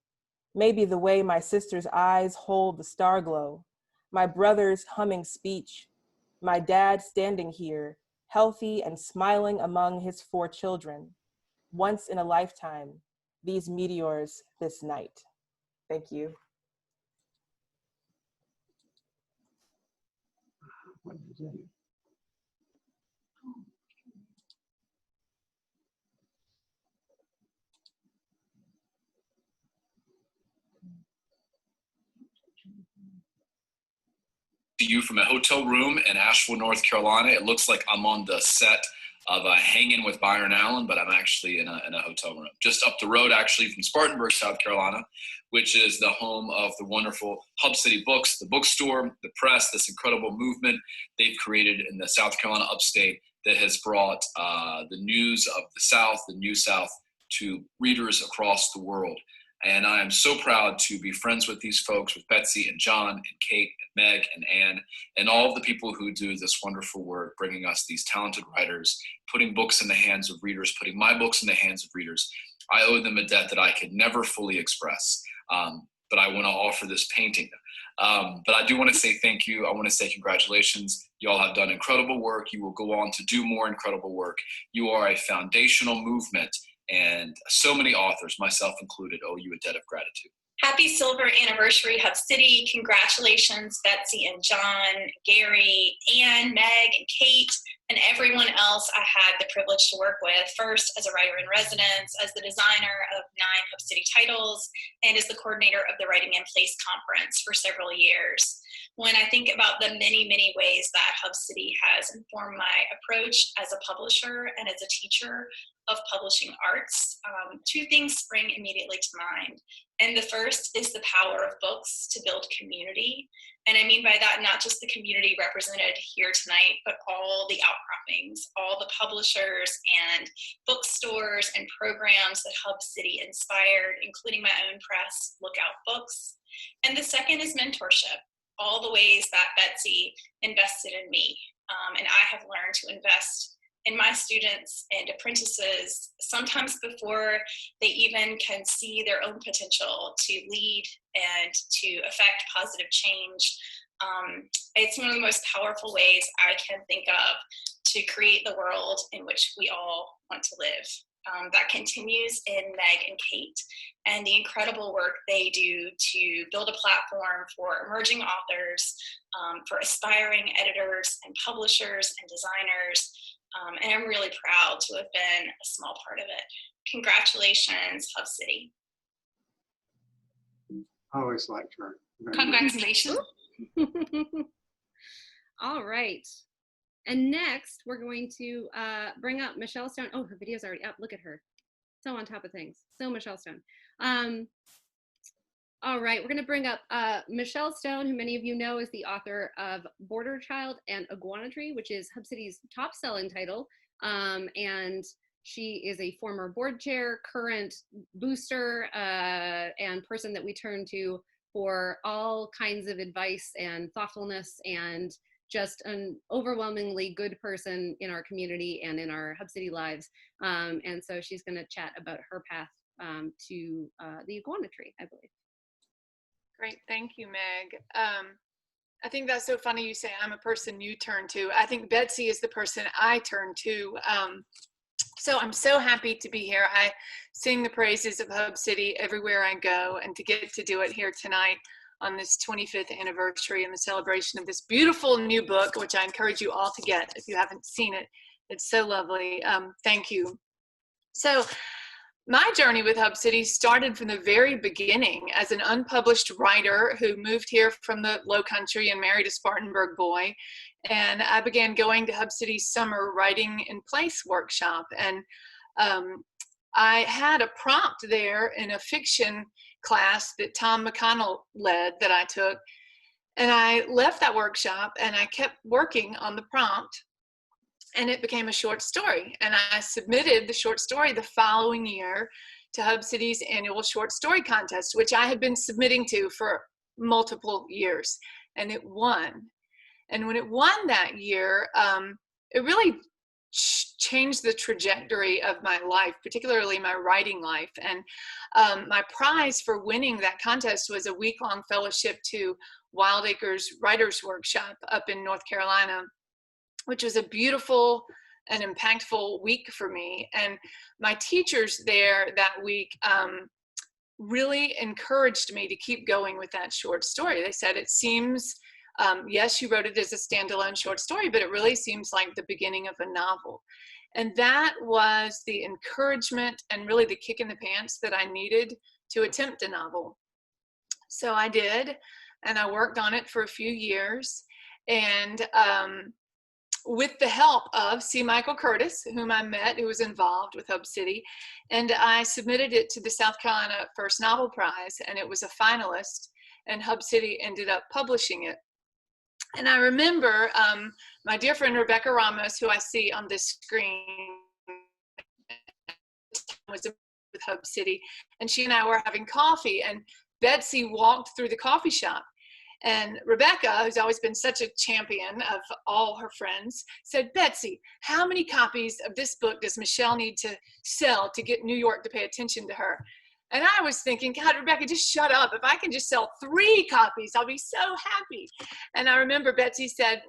Speaker 19: maybe the way my sister's eyes hold the star glow, my brother's humming speech, my dad standing here, healthy and smiling among his 4 children. Once in a lifetime, these meteors this night. Thank you.
Speaker 21: You from a hotel room in Asheville, North Carolina. It looks like I'm on the set of Hanging with Byron Allen, but I'm actually in a hotel room just up the road, actually, from Spartanburg, South Carolina, which is the home of the wonderful Hub City Books, the bookstore, the press, this incredible movement they've created in the South Carolina upstate that has brought the news of the South, the New South, to readers across the world. And I am so proud to be friends with these folks, with Betsy and John and Kate and Meg and Ann, and all of the people who do this wonderful work, bringing us these talented writers, putting books in the hands of readers, putting my books in the hands of readers. I owe them a debt that I could never fully express, but I want to offer this painting. But I do want to say thank you. I want to say congratulations. You all have done incredible work. You will go on to do more incredible work. You are a foundational movement. And so many authors, myself included, owe you a debt of gratitude.
Speaker 22: Happy silver anniversary, Hub City. Congratulations, Betsy and John, Gary, Ann, Meg, and Kate, and everyone else I had the privilege to work with, first as a writer in residence, as the designer of 9 Hub City titles, and as the coordinator of the Writing in Place conference for several years. When I think about the many, many ways that Hub City has informed my approach as a publisher and as a teacher of publishing arts, 2 things spring immediately to mind. And the first is the power of books to build community. And I mean by that, not just the community represented here tonight, but all the outcroppings, all the publishers and bookstores and programs that Hub City inspired, including my own press, Lookout Books. And the second is mentorship, all the ways that Betsy invested in me. And I have learned to invest in my students and apprentices, sometimes before they even can see their own potential to lead and to affect positive change. It's one of the most powerful ways I can think of to create the world in which we all want to live. That continues in Meg and Kate and the incredible work they do to build a platform for emerging authors, for aspiring editors and publishers and designers. And I'm really proud to have been a small part of it. Congratulations, Hub City.
Speaker 1: I always liked her.
Speaker 22: Congratulations.
Speaker 7: All right. And next, we're going to bring up Michel Stone. Oh, her video's already up. Look at her. So on top of things. So Michel Stone. All right, we're going to bring up Michel Stone, who many of you know is the author of Border Child and Iguana Tree, which is Hub City's top-selling title. And she is a former board chair, current booster, and person that we turn to for all kinds of advice and thoughtfulness, and just an overwhelmingly good person in our community and in our Hub City lives. And so she's going to chat about her path to the Iguana Tree, I believe.
Speaker 23: Great, thank you, Meg. I think that's so funny you say I'm a person you turn to. I think Betsy is the person I turn to. So I'm so happy to be here. I sing the praises of Hub City everywhere I go, and to get to do it here tonight on this 25th anniversary and the celebration of this beautiful new book, which I encourage you all to get if you haven't seen it. It's so lovely. Thank you. So my journey with Hub City started from the very beginning as an unpublished writer who moved here from the Low Country and married a Spartanburg boy. And I began going to Hub City's summer writing in place workshop. And I had a prompt there in a fiction class that Tom McConnell led that I took. And I left that workshop and I kept working on the prompt. And it became a short story. And I submitted the short story the following year to Hub City's annual short story contest, which I had been submitting to for multiple years. And it won. And when it won that year, it really changed the trajectory of my life, particularly my writing life. And my prize for winning that contest was a week-long fellowship to Wild Acres Writers Workshop up in North Carolina, which was a beautiful and impactful week for me. And my teachers there that week really encouraged me to keep going with that short story. They said, it seems, yes, you wrote it as a standalone short story, but it really seems like the beginning of a novel. And that was the encouragement and really the kick in the pants that I needed to attempt a novel. So I did, and I worked on it for a few years. And with the help of C. Michael Curtis, whom I met, who was involved with Hub City, and I submitted it to the South Carolina First Novel Prize, and it was a finalist, and Hub City ended up publishing it. And I remember my dear friend Rebecca Ramos, who I see on this screen, was with Hub City, and she and I were having coffee, and Betsy walked through the coffee shop. And Rebecca, who's always been such a champion of all her friends, said, Betsy, how many copies of this book does Michelle need to sell to get New York to pay attention to her? And I was thinking, God, Rebecca, just shut up. If I can just sell 3 copies, I'll be so happy. And I remember Betsy said,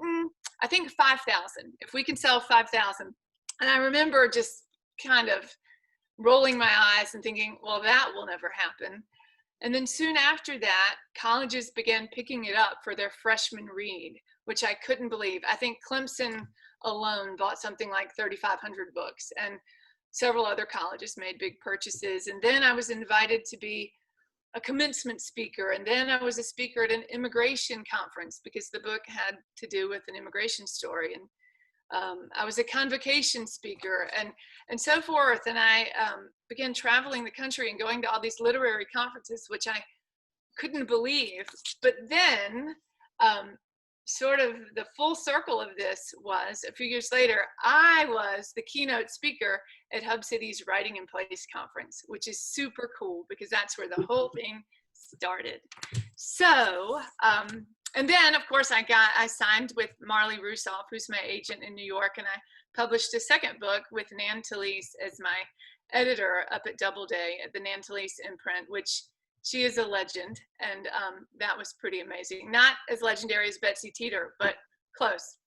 Speaker 23: I think 5,000, if we can sell 5,000. And I remember just kind of rolling my eyes and thinking, well, that will never happen. And then soon after that, colleges began picking it up for their freshman read, which I couldn't believe. I think Clemson alone bought something like 3,500 books, and several other colleges made big purchases. And then I was invited to be a commencement speaker, and then I was a speaker at an immigration conference because the book had to do with an immigration story. And I was a convocation speaker and so forth. And I began traveling the country and going to all these literary conferences, which I couldn't believe. But then sort of the full circle of this was a few years later, I was the keynote speaker at Hub City's Writing in Place conference, which is super cool because that's where the whole thing started. So, and then, of course, I signed with Marley Rusoff, who's my agent in New York, and I published a second book with Nan Talese as my editor up at Doubleday at the Nan Talese imprint, which she is a legend, and that was pretty amazing. Not as legendary as Betsy Teter, but close.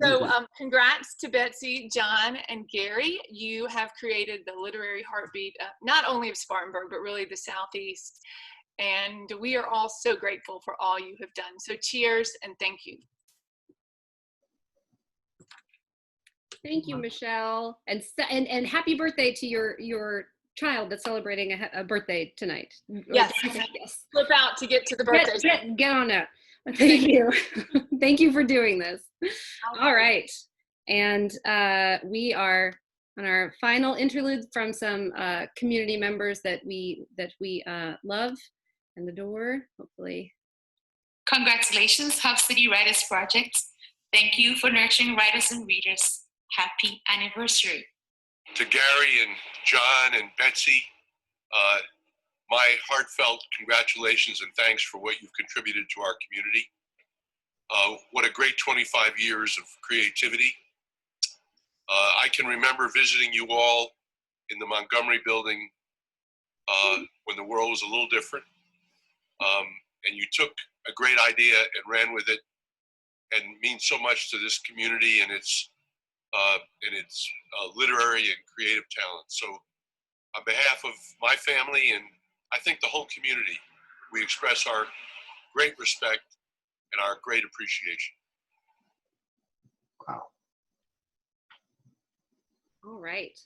Speaker 23: So congrats to Betsy, John, and Gary. You have created the literary heartbeat, not only of Spartanburg, but really the Southeast. And we are all so grateful for all you have done. So cheers and thank you.
Speaker 7: Thank you, Michelle. And happy birthday to your child that's celebrating a birthday tonight.
Speaker 23: Yes. Yes. Flip out to get to the birthday.
Speaker 7: Get on that. Thank you. Thank you for doing this. All right. And we are on our final interlude from some community members that we love and adore, hopefully.
Speaker 22: Congratulations, Hub City Writers Project. Thank you for nurturing writers and readers. Happy anniversary.
Speaker 5: To Gary and John and Betsy, my heartfelt congratulations and thanks for what you've contributed to our community. What a great 25 years of creativity. I can remember visiting you all in the Montgomery building when the world was a little different. And you took a great idea and ran with it, and means so much to this community and its literary and creative talent. So on behalf of my family and I think the whole community, we express our great respect and our great appreciation.
Speaker 1: Wow.
Speaker 7: All right.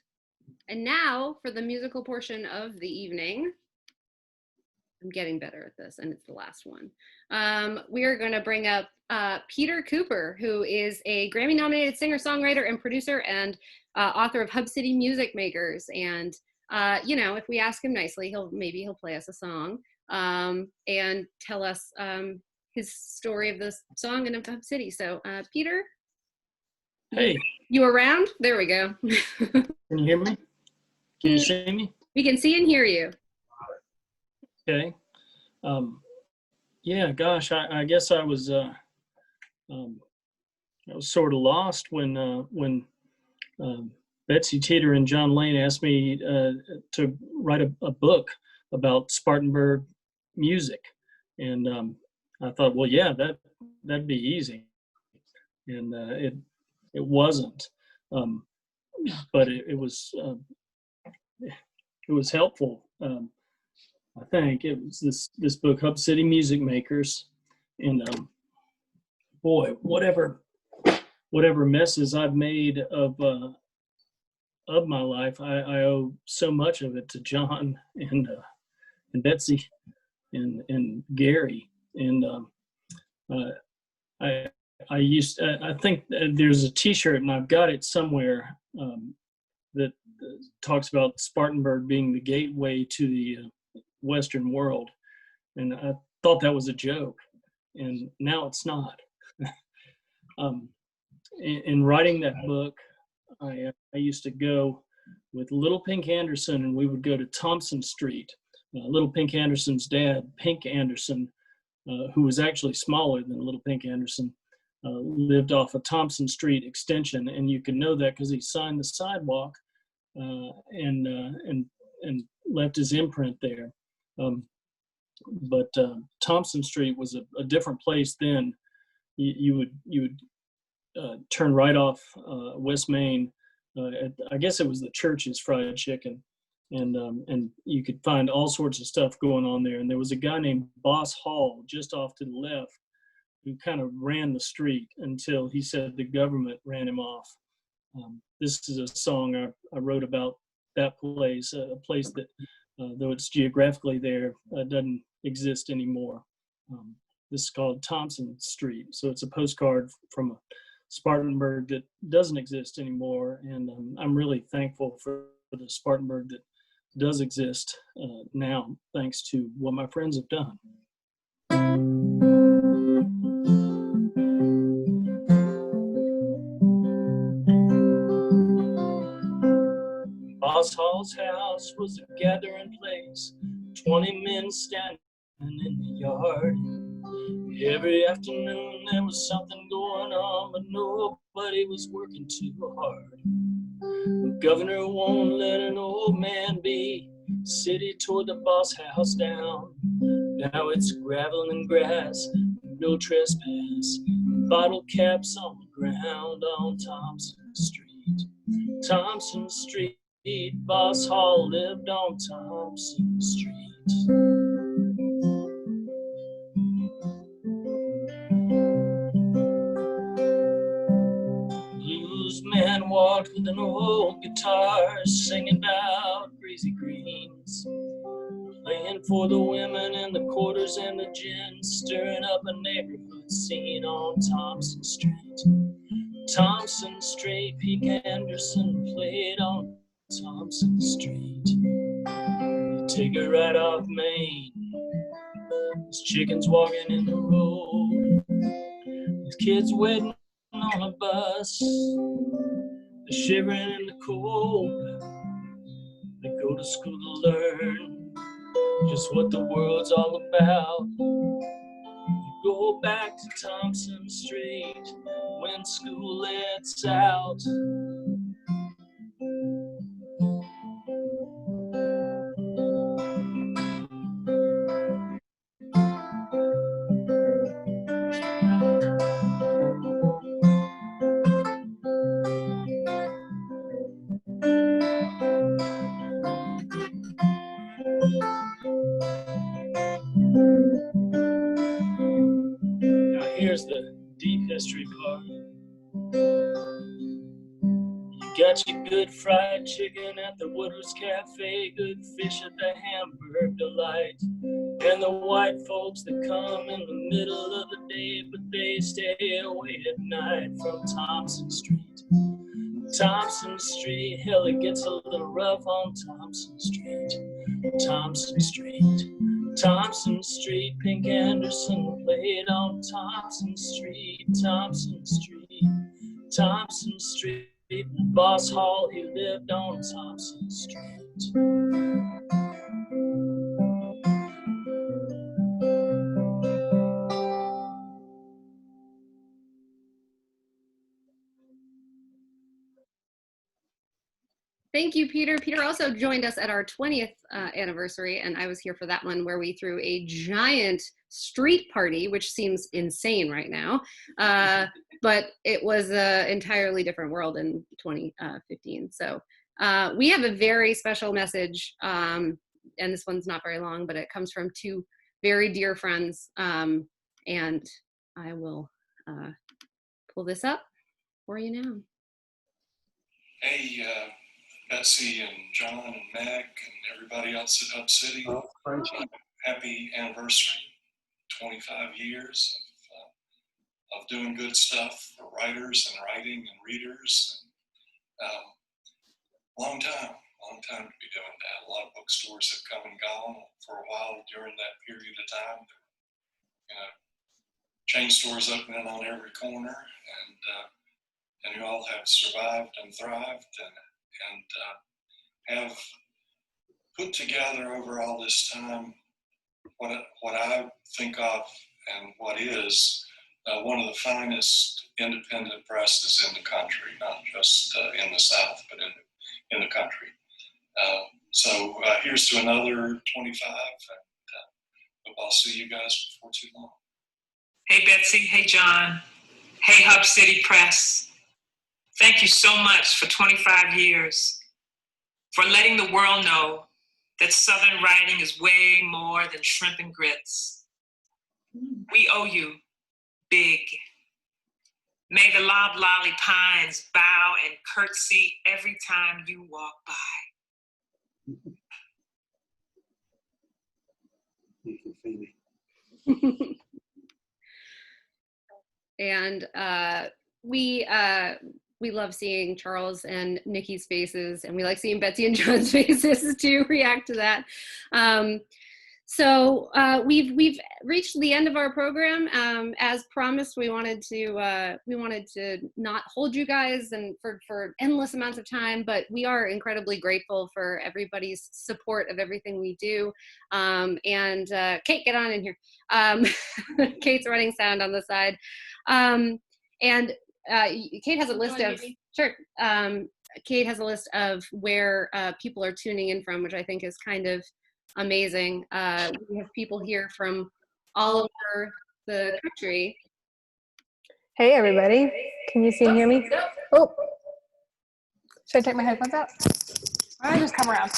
Speaker 7: And now for the musical portion of the evening. I'm getting better at this, and it's the last one. We are going to bring up Peter Cooper, who is a Grammy-nominated singer-songwriter and producer and author of Hub City Music Makers. And you know, if we ask him nicely, maybe he'll play us a song and tell us his story of the song and of Hub City. So, Peter.
Speaker 6: Hey.
Speaker 7: You around? There we go.
Speaker 6: Can you hear me? Can you see me?
Speaker 7: We can see and hear you.
Speaker 6: Okay. Yeah, gosh, I guess I was sort of lost when Betsy Teter and John Lane asked me to write a book about Spartanburg music, and I thought, well, yeah, that'd be easy, and it wasn't, but it was helpful. I think it was this book, Hub City Music Makers, and boy, whatever messes I've made of my life, I owe so much of it to John and Betsy and Gary, and I think there's a T-shirt, and I've got it somewhere, that talks about Spartanburg being the gateway to the Western world, and I thought that was a joke, and now it's not. In writing that book, I used to go with Little Pink Anderson, and we would go to Thompson Street. Little Pink Anderson's dad, Pink Anderson, who was actually smaller than Little Pink Anderson, lived off of Thompson Street Extension, and you can know that because he signed the sidewalk and left his imprint there. But Thompson Street was a different place then. You would turn right off West Main. I guess it was the Church's Fried Chicken, and you could find all sorts of stuff going on there. And there was a guy named Boss Hall just off to the left who kind of ran the street until he said the government ran him off. This is a song I wrote about that place, a place that, though it's geographically there, doesn't exist anymore. This is called Thompson Street. So it's a postcard from a Spartanburg that doesn't exist anymore. And I'm really thankful for the Spartanburg that does exist now, thanks to what my friends have done. Boss Hall's house was a gathering place, 20 men standing in the yard. Every afternoon there was something going on, but nobody was working too hard. The governor won't let an old man be. City tore the boss house down. Now it's gravel and grass, no trespass. Bottle caps on the ground on Thompson Street. Thompson Street, Boss Hall lived on Thompson Street. Bluesman walked with an old guitar, singing about greasy greens, playing for the women in the quarters and the gin, stirring up a neighborhood scene on Thompson Street. Thompson Street, Pete Anderson played on Thompson Street. You take a ride off Main, there's chickens walking in the road, there's kids waiting on a bus, they're shivering in the cold, they go to school to learn just what the world's all about. You go back to Thompson Street when school lets out. Now here's the deep history part. You got your good fried chicken at the Woodward's Cafe, good fish at the Hamburg Delight, and the white folks that come in the middle of the day, but they stay away at night from Thompson Street. Thompson Street, hell, it gets a little rough on Thompson Street. Thompson Street, Thompson Street, Pink Anderson played on Thompson Street. Thompson Street, Thompson Street, Boss Hall, he lived on Thompson Street.
Speaker 7: Thank you, Peter. Peter also joined us at our 20th anniversary, and I was here for that one where we threw a giant street party, which seems insane right now. But it was an entirely different world in 2015. So we have a very special message, and this one's not very long, but it comes from two very dear friends. And I will pull this up for you now.
Speaker 9: Hey, Betsy and John and Meg and everybody else at Hub City. Happy anniversary, 25 years of doing good stuff for writers and writing and readers. Long time to be doing that. A lot of bookstores have come and gone for a while during that period of time. Chain stores opening on every corner, and you all have survived and thrived and have put together over all this time what I think of and what is one of the finest independent presses in the country, not just in the South, but in the country. So here's to another 25, and hope I'll see you guys before too long.
Speaker 10: Hey, Betsy. Hey, John. Hey, Hub City Press. Thank you so much for 25 years, for letting the world know that Southern writing is way more than shrimp and grits. We owe you big. May the loblolly pines bow and curtsy every time you walk by.
Speaker 7: And we love seeing Charles and Nikki's faces, and we like seeing Betsy and John's faces to react to that. So we've reached the end of our program. As promised, we wanted to not hold you guys and for endless amounts of time, but we are incredibly grateful for everybody's support of everything we do. And Kate, get on in here. Kate's running sound on the side. And Kate has a list of, sure. Kate has a list of where people are tuning in from, which I think is kind of amazing. We have people here from all over the country.
Speaker 11: Hey everybody, can you see and hear me? Oh, should I take my headphones out? I just come around.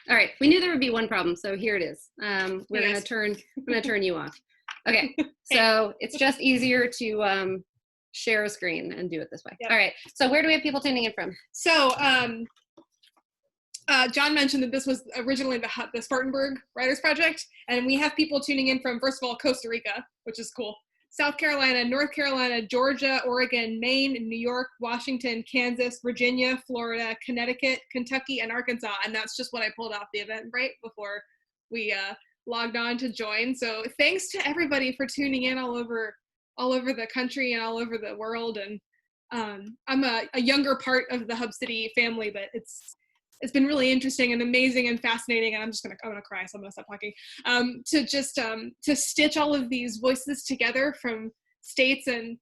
Speaker 7: All right, we knew there would be one problem, so here it is. I'm gonna turn you off. Okay, so it's just easier to share a screen and do it this way. Yep. All right, so where do we have people tuning in from?
Speaker 24: So John mentioned that this was originally the Spartanburg Writers Project, and we have people tuning in from, first of all, Costa Rica, which is cool, South Carolina, North Carolina, Georgia, Oregon, Maine, New York, Washington, Kansas, Virginia, Florida, Connecticut, Kentucky, and Arkansas. And that's just what I pulled off the Eventbrite before we logged on to join. So thanks to everybody for tuning in all over the country and all over the world. And I'm a younger part of the Hub City family, but it's been really interesting and amazing and fascinating. And I'm gonna cry, so I'm gonna stop talking. To stitch all of these voices together from states and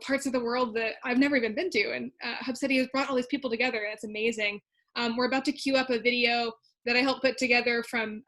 Speaker 24: parts of the world that I've never even been to. And Hub City has brought all these people together, and it's amazing. We're about to queue up a video that I helped put together from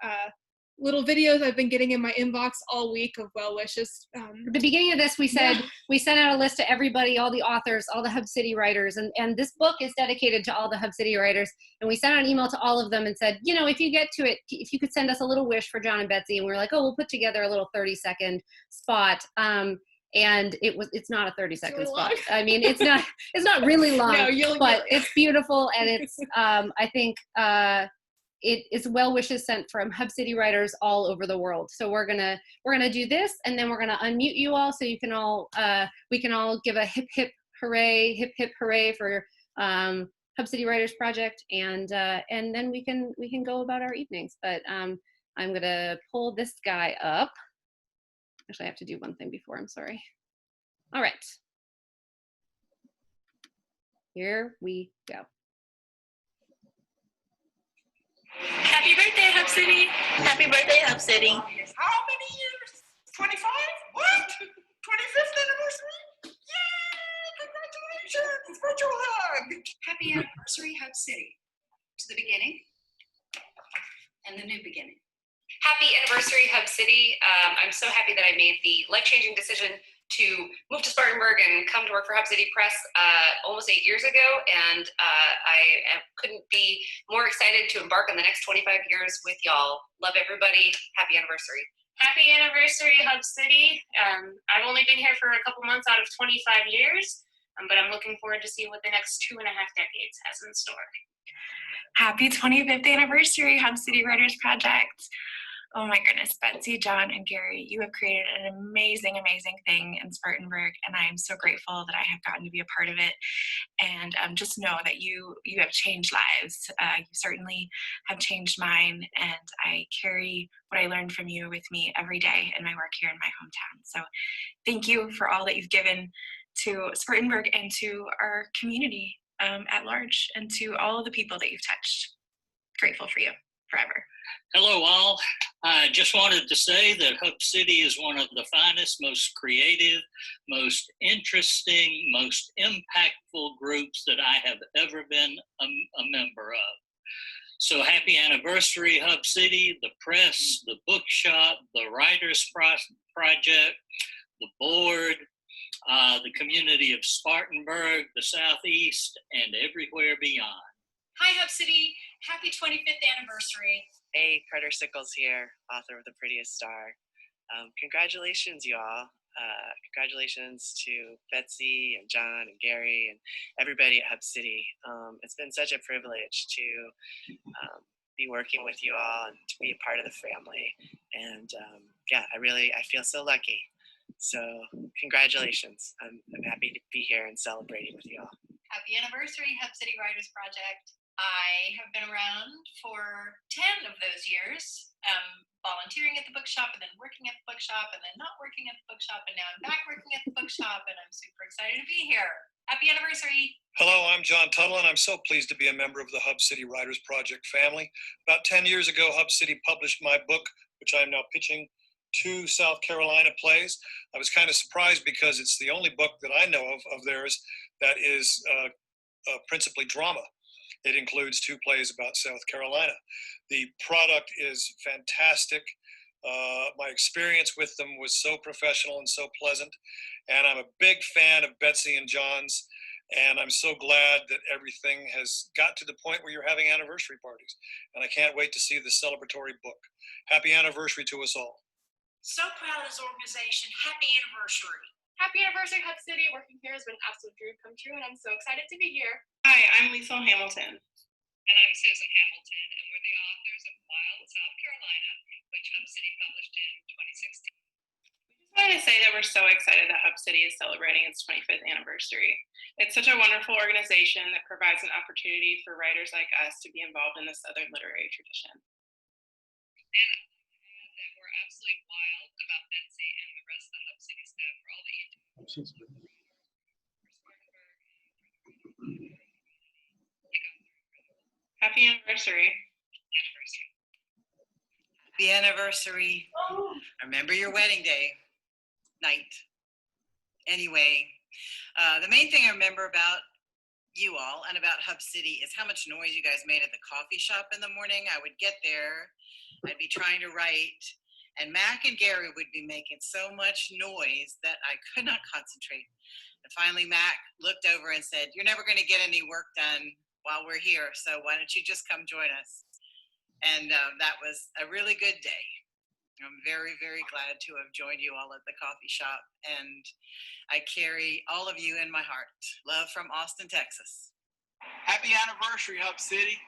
Speaker 24: little videos I've been getting in my inbox all week of well wishes.
Speaker 7: At the beginning of this, we said we sent out a list to everybody, all the authors, all the Hub City writers, and this book is dedicated to all the Hub City writers. And we sent out an email to all of them and said, if you get to it, if you could send us a little wish for John and Betsy. And we were like, oh, we'll put together a little 30-second spot. And it's not a 30-second spot. I mean, it's not really long, but it's beautiful, and it's I think it's well wishes sent from Hub City writers all over the world. So we're gonna do this, and then we're gonna unmute you all so you can all we can all give a hip hip hooray for Hub City Writers Project, and then we can go about our evenings. But I'm gonna pull this guy up. Actually, I have to do one thing before. I'm sorry. All right, here we go.
Speaker 22: Happy birthday, Hub City. Happy birthday, Hub City.
Speaker 10: How many years? 25? What? 25th anniversary?
Speaker 3: Virtual hug. Happy anniversary, Hub City. To the beginning and the new beginning.
Speaker 8: Happy anniversary, Hub City. I'm so happy that I made the life-changing decision to move to Spartanburg and come to work for Hub City Press almost 8 years ago. And I couldn't be more excited to embark on the next 25 years with y'all. Love everybody. Happy anniversary.
Speaker 12: Happy anniversary, Hub City. I've only been here for a couple months out of 25 years, but I'm looking forward to see what the next 2.5 decades has in store.
Speaker 13: Happy 25th anniversary, Hub City Writers Project. Oh my goodness, Betsy, John, and Gary, you have created an amazing, amazing thing in Spartanburg, and I am so grateful that I have gotten to be a part of it. And just know that you have changed lives. You certainly have changed mine, and I carry what I learned from you with me every day in my work here in my hometown. So thank you for all that you've given to Spartanburg and to our community at large, and to all of the people that you've touched. Grateful for you forever.
Speaker 25: Hello all. I just wanted to say that Hub City is one of the finest, most creative, most interesting, most impactful groups that I have ever been a member of. So happy anniversary, Hub City, the press, the bookshop, the Writers Project, the board, the community of Spartanburg, the Southeast, and everywhere beyond.
Speaker 3: Hi, Hub City. Happy 25th anniversary.
Speaker 26: Hey, Carter Sickles here, author of The Prettiest Star. Congratulations, y'all. Congratulations to Betsy and John and Gary and everybody at Hub City. It's been such a privilege to be working with you all and to be a part of the family. And yeah, I feel so lucky. So congratulations. I'm happy to be here and celebrating with you all.
Speaker 3: Happy anniversary, Hub City Writers Project. I have been around for 10 of those years, volunteering at the bookshop and then working at the bookshop and then not working at the bookshop, and now I'm back working at the bookshop, and I'm super excited to be here. Happy anniversary.
Speaker 27: Hello, I'm John Tuttle, and I'm so pleased to be a member of the Hub City Writers Project family. About 10 years ago, Hub City published my book, which I am now pitching 2 South Carolina plays. I was kind of surprised because it's the only book that I know of theirs that is principally drama. It includes 2 plays about South Carolina. The product is fantastic. My experience with them was so professional and so pleasant. And I'm a big fan of Betsy and John's. And I'm so glad that everything has got to the point where you're having anniversary parties. And I can't wait to see the celebratory book. Happy anniversary to us all.
Speaker 3: So proud of this organization. Happy anniversary.
Speaker 12: Happy anniversary, Hub City. Working here has been an absolute dream come true, and I'm so excited to be here. Hi, I'm Lisa Hamilton.
Speaker 28: And I'm Susan Hamilton, and we're the authors of Wild South Carolina, which Hub City published in 2016.
Speaker 12: I wanted to say that we're so excited that Hub City is celebrating its 25th anniversary. It's such a wonderful organization that provides an opportunity for writers like us to be involved in the Southern literary tradition.
Speaker 28: And that we're absolutely wild about Betsy and the rest of the Hub City staff for all that you do.
Speaker 12: Happy anniversary.
Speaker 29: Happy anniversary. Remember your wedding day night. Anyway, the main thing I remember about you all and about Hub City is how much noise you guys made at the coffee shop in the morning. I would get there, I'd be trying to write, and Mac and Gary would be making so much noise that I could not concentrate. And finally, Mac looked over and said, "You're never going to get any work done while we're here, so why don't you just come join us?" And that was a really good day. I'm very, very glad to have joined you all at the coffee shop, and I carry all of you in my heart. Love from Austin, Texas.
Speaker 30: Happy anniversary, Hub City.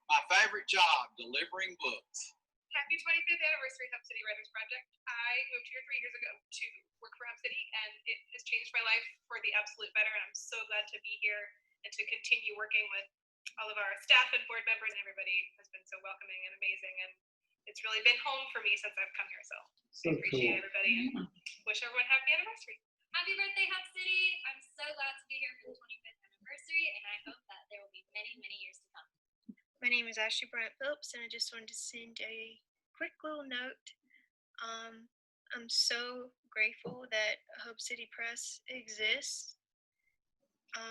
Speaker 30: My favorite job, delivering books.
Speaker 12: Happy 25th anniversary, Hub City Writers Project. I moved here 3 years ago to work for Hub City, and it has changed my life for the absolute better, and I'm so glad to be here and to continue working with all of our staff and board members, and everybody has been so welcoming and amazing, and it's really been home for me since I've come here, so I appreciate everybody and wish everyone happy anniversary.
Speaker 31: Happy birthday, Hub City. I'm so glad to be here for the 25th anniversary, and I hope that there will be many, many years to come.
Speaker 32: My name is Ashley Bryant Phillips, and I just wanted to send a quick little note. I'm so grateful that Hope City Press exists.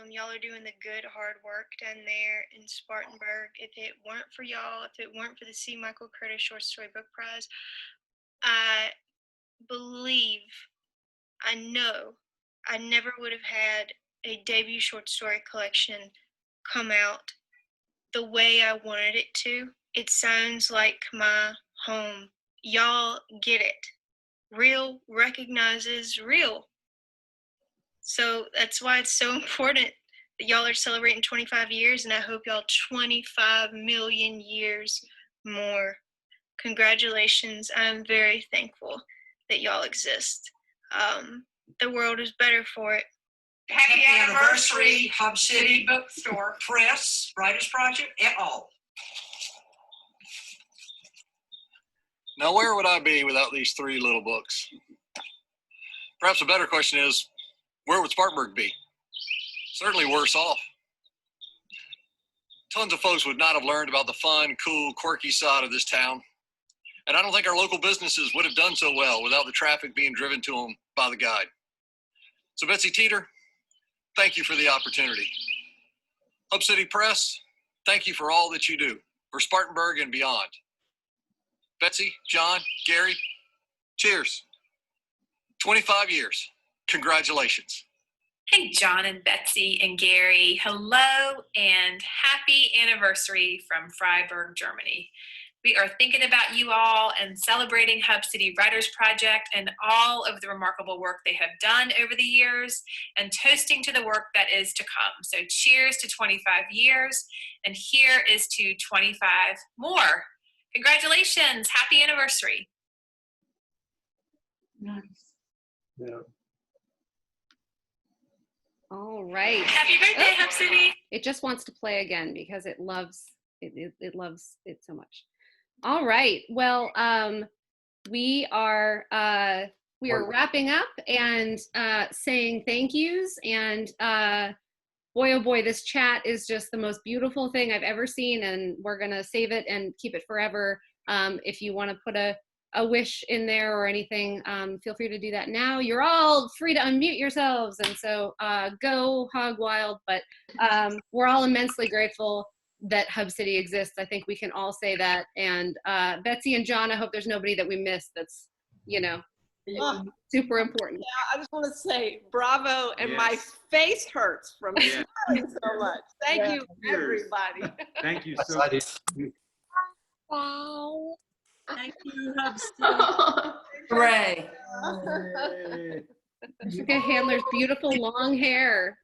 Speaker 32: Y'all are doing the good, hard work down there in Spartanburg. If it weren't for y'all, if it weren't for the C. Michael Curtis Short Story Book Prize, I believe, I know, I never would have had a debut short story collection come out the way I wanted it to. It sounds like my home. Y'all get it. Real recognizes real. So that's why it's so important that y'all are celebrating 25 years, and I hope y'all 25 million years more. Congratulations. I'm very thankful that y'all exist. The world is better for it.
Speaker 2: Happy anniversary, Hub City Bookstore, Press, Writers Project, et al.
Speaker 4: Now, where would I be without these three little books? Perhaps a better question is, where would Spartanburg be? Certainly worse off. Tons of folks would not have learned about the fun, cool, quirky side of this town. And I don't think our local businesses would have done so well without the traffic being driven to them by the guide. So Betsy Teter, thank you for the opportunity. Hub City Press, thank you for all that you do for Spartanburg and beyond. Betsy, John, Gary, cheers. 25 years. Congratulations.
Speaker 13: Hey, John and Betsy and Gary, hello and happy anniversary from Freiburg, Germany. We are thinking about you all and celebrating Hub City Writers Project and all of the remarkable work they have done over the years and toasting to the work that is to come. So cheers to 25 years, and here is to 25 more. Congratulations, happy anniversary.
Speaker 7: Nice.
Speaker 1: Yeah.
Speaker 7: All right.
Speaker 13: Happy birthday, Hub City.
Speaker 7: It just wants to play again because it loves it loves it so much. All right. Well, we are wrapping up and saying thank yous. And boy, oh boy, this chat is just the most beautiful thing I've ever seen. And we're gonna save it and keep it forever. If you want to put a wish in there or anything, feel free to do that now. You're all free to unmute yourselves. And so go hog wild. But we're all immensely grateful that Hub City exists. I think we can all say that. And Betsy and John, I hope there's nobody that we missed that's, super important.
Speaker 5: Yeah, I just want to say bravo, and my face hurts from smiling so much. Thank you, everybody.
Speaker 14: Thank you so much.
Speaker 5: Wow. Thank you, Hub City.
Speaker 14: Hooray.
Speaker 7: Jessica Handler's beautiful long hair.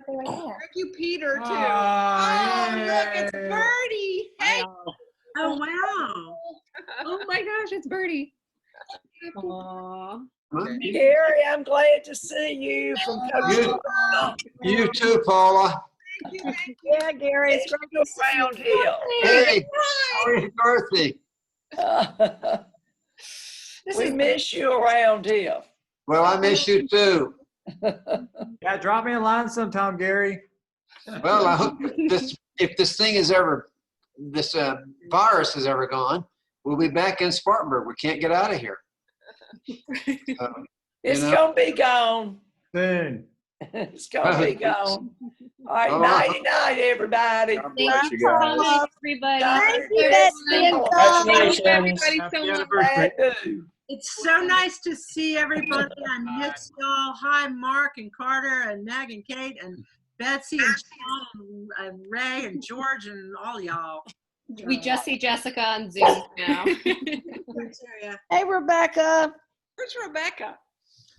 Speaker 5: Thank you, Peter, too.
Speaker 14: Oh,
Speaker 5: look, it's Birdie. Hey. Oh, wow.
Speaker 7: Oh my gosh, it's Birdie. Aww.
Speaker 5: Gary, I'm glad to see you from
Speaker 1: You too, Paula.
Speaker 5: Yeah, Gary, it's great to see you.
Speaker 1: Hey, happy birthday.
Speaker 5: We miss you around here.
Speaker 1: Well, I miss you too.
Speaker 14: Yeah, drop me a line sometime, Gary.
Speaker 1: Well, I hope if this thing is ever, this virus is ever gone, we'll be back in Spartanburg. We can't get out of here.
Speaker 5: It's gonna be gone.
Speaker 14: Soon.
Speaker 5: It's gonna be gone. All right, nighty night, everybody.
Speaker 7: Thank you, everybody.
Speaker 5: Thank you, Betsy.
Speaker 14: Congratulations.
Speaker 5: Happy
Speaker 14: anniversary.
Speaker 5: It's so nice to see everybody. I miss y'all. Hi, Mark and Carter and Meg and Kate and Betsy and Sean and Ray and George and all y'all.
Speaker 7: We just see Jessica on Zoom now.
Speaker 15: Hey, Rebecca.
Speaker 5: Where's Rebecca?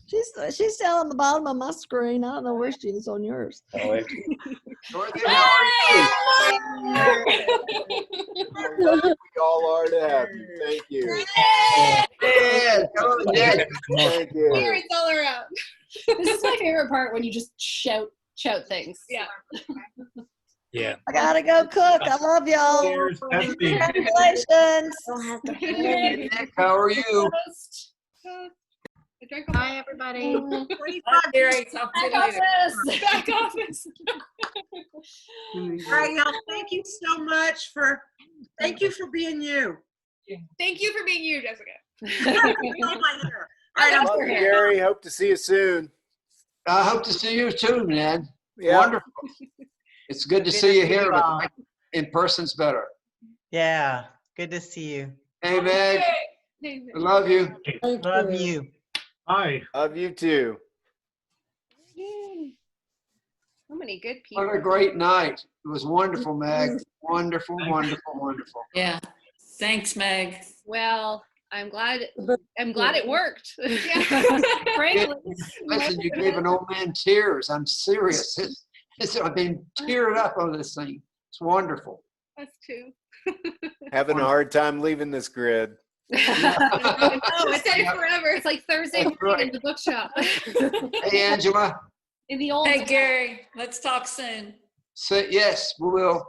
Speaker 15: She's still on the bottom of my screen. I don't know where she is on yours.
Speaker 1: Dorothy, how are you?
Speaker 16: We all are to have you. Thank you.
Speaker 7: Thank you. It's all around. This is my favorite part, when you just shout things.
Speaker 5: Yeah.
Speaker 14: Yeah.
Speaker 15: I gotta go cook. I love y'all.
Speaker 14: Cheers, Betsy.
Speaker 15: Congratulations.
Speaker 1: Nick, how are you?
Speaker 15: Bye, everybody.
Speaker 5: Gary,
Speaker 7: Back office.
Speaker 5: Back office. All right, y'all. Thank you so much for being you.
Speaker 24: Thank you for being you, Jessica.
Speaker 5: All right,
Speaker 16: Love you, Gary. Hope to see you soon.
Speaker 1: I hope to see you too, Ned.
Speaker 6: Yeah.
Speaker 1: Wonderful. It's good to see you here, but in person's better.
Speaker 8: Yeah, good to see you.
Speaker 1: Hey, Meg. I love you.
Speaker 8: Love you.
Speaker 6: Hi.
Speaker 16: Love you too.
Speaker 7: So many good people.
Speaker 1: What a great night. It was wonderful, Meg. Wonderful, wonderful, wonderful.
Speaker 2: Yeah. Thanks, Meg.
Speaker 7: Well, I'm glad it worked.
Speaker 1: It-
Speaker 7: Frankly.
Speaker 1: Listen, you gave an old man tears. I'm serious. I've been teared up on this thing. It's wonderful.
Speaker 24: Us too.
Speaker 16: Having a hard time leaving this grid.
Speaker 24: Oh, I said it forever.
Speaker 7: It's like Thursday
Speaker 1: That's
Speaker 7: morning
Speaker 1: right.
Speaker 7: in the bookshop.
Speaker 1: Hey, Angela.
Speaker 7: In the old
Speaker 2: Hey, Gary, let's talk soon.
Speaker 1: Say yes, we will.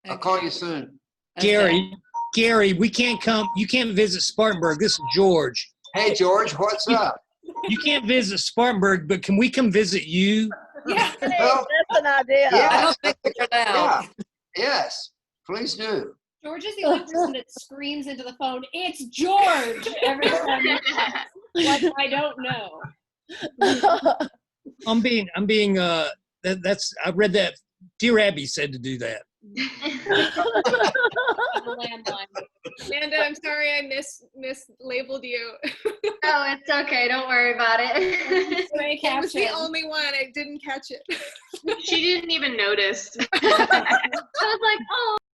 Speaker 1: I'll call you soon.
Speaker 9: Gary, we can't come. You can't visit Spartanburg. This is George.
Speaker 1: Hey, George, what's up?
Speaker 9: You can't visit Spartanburg, but can we come visit you?
Speaker 24: Yeah.
Speaker 1: Well,
Speaker 15: That's an idea.
Speaker 2: I don't think we're allowed.
Speaker 1: yeah. Yes, please do.
Speaker 7: George is the only person that screams into the phone, "It's George!" every time he calls. Like I don't know.
Speaker 9: I'm being that's I read that Dear Abby said to do that.
Speaker 24: Amanda, I'm sorry I mislabeled you.
Speaker 31: Oh, it's okay. Don't worry about it.
Speaker 24: It was the only one. I didn't catch it.
Speaker 31: She didn't even notice. I was like, oh.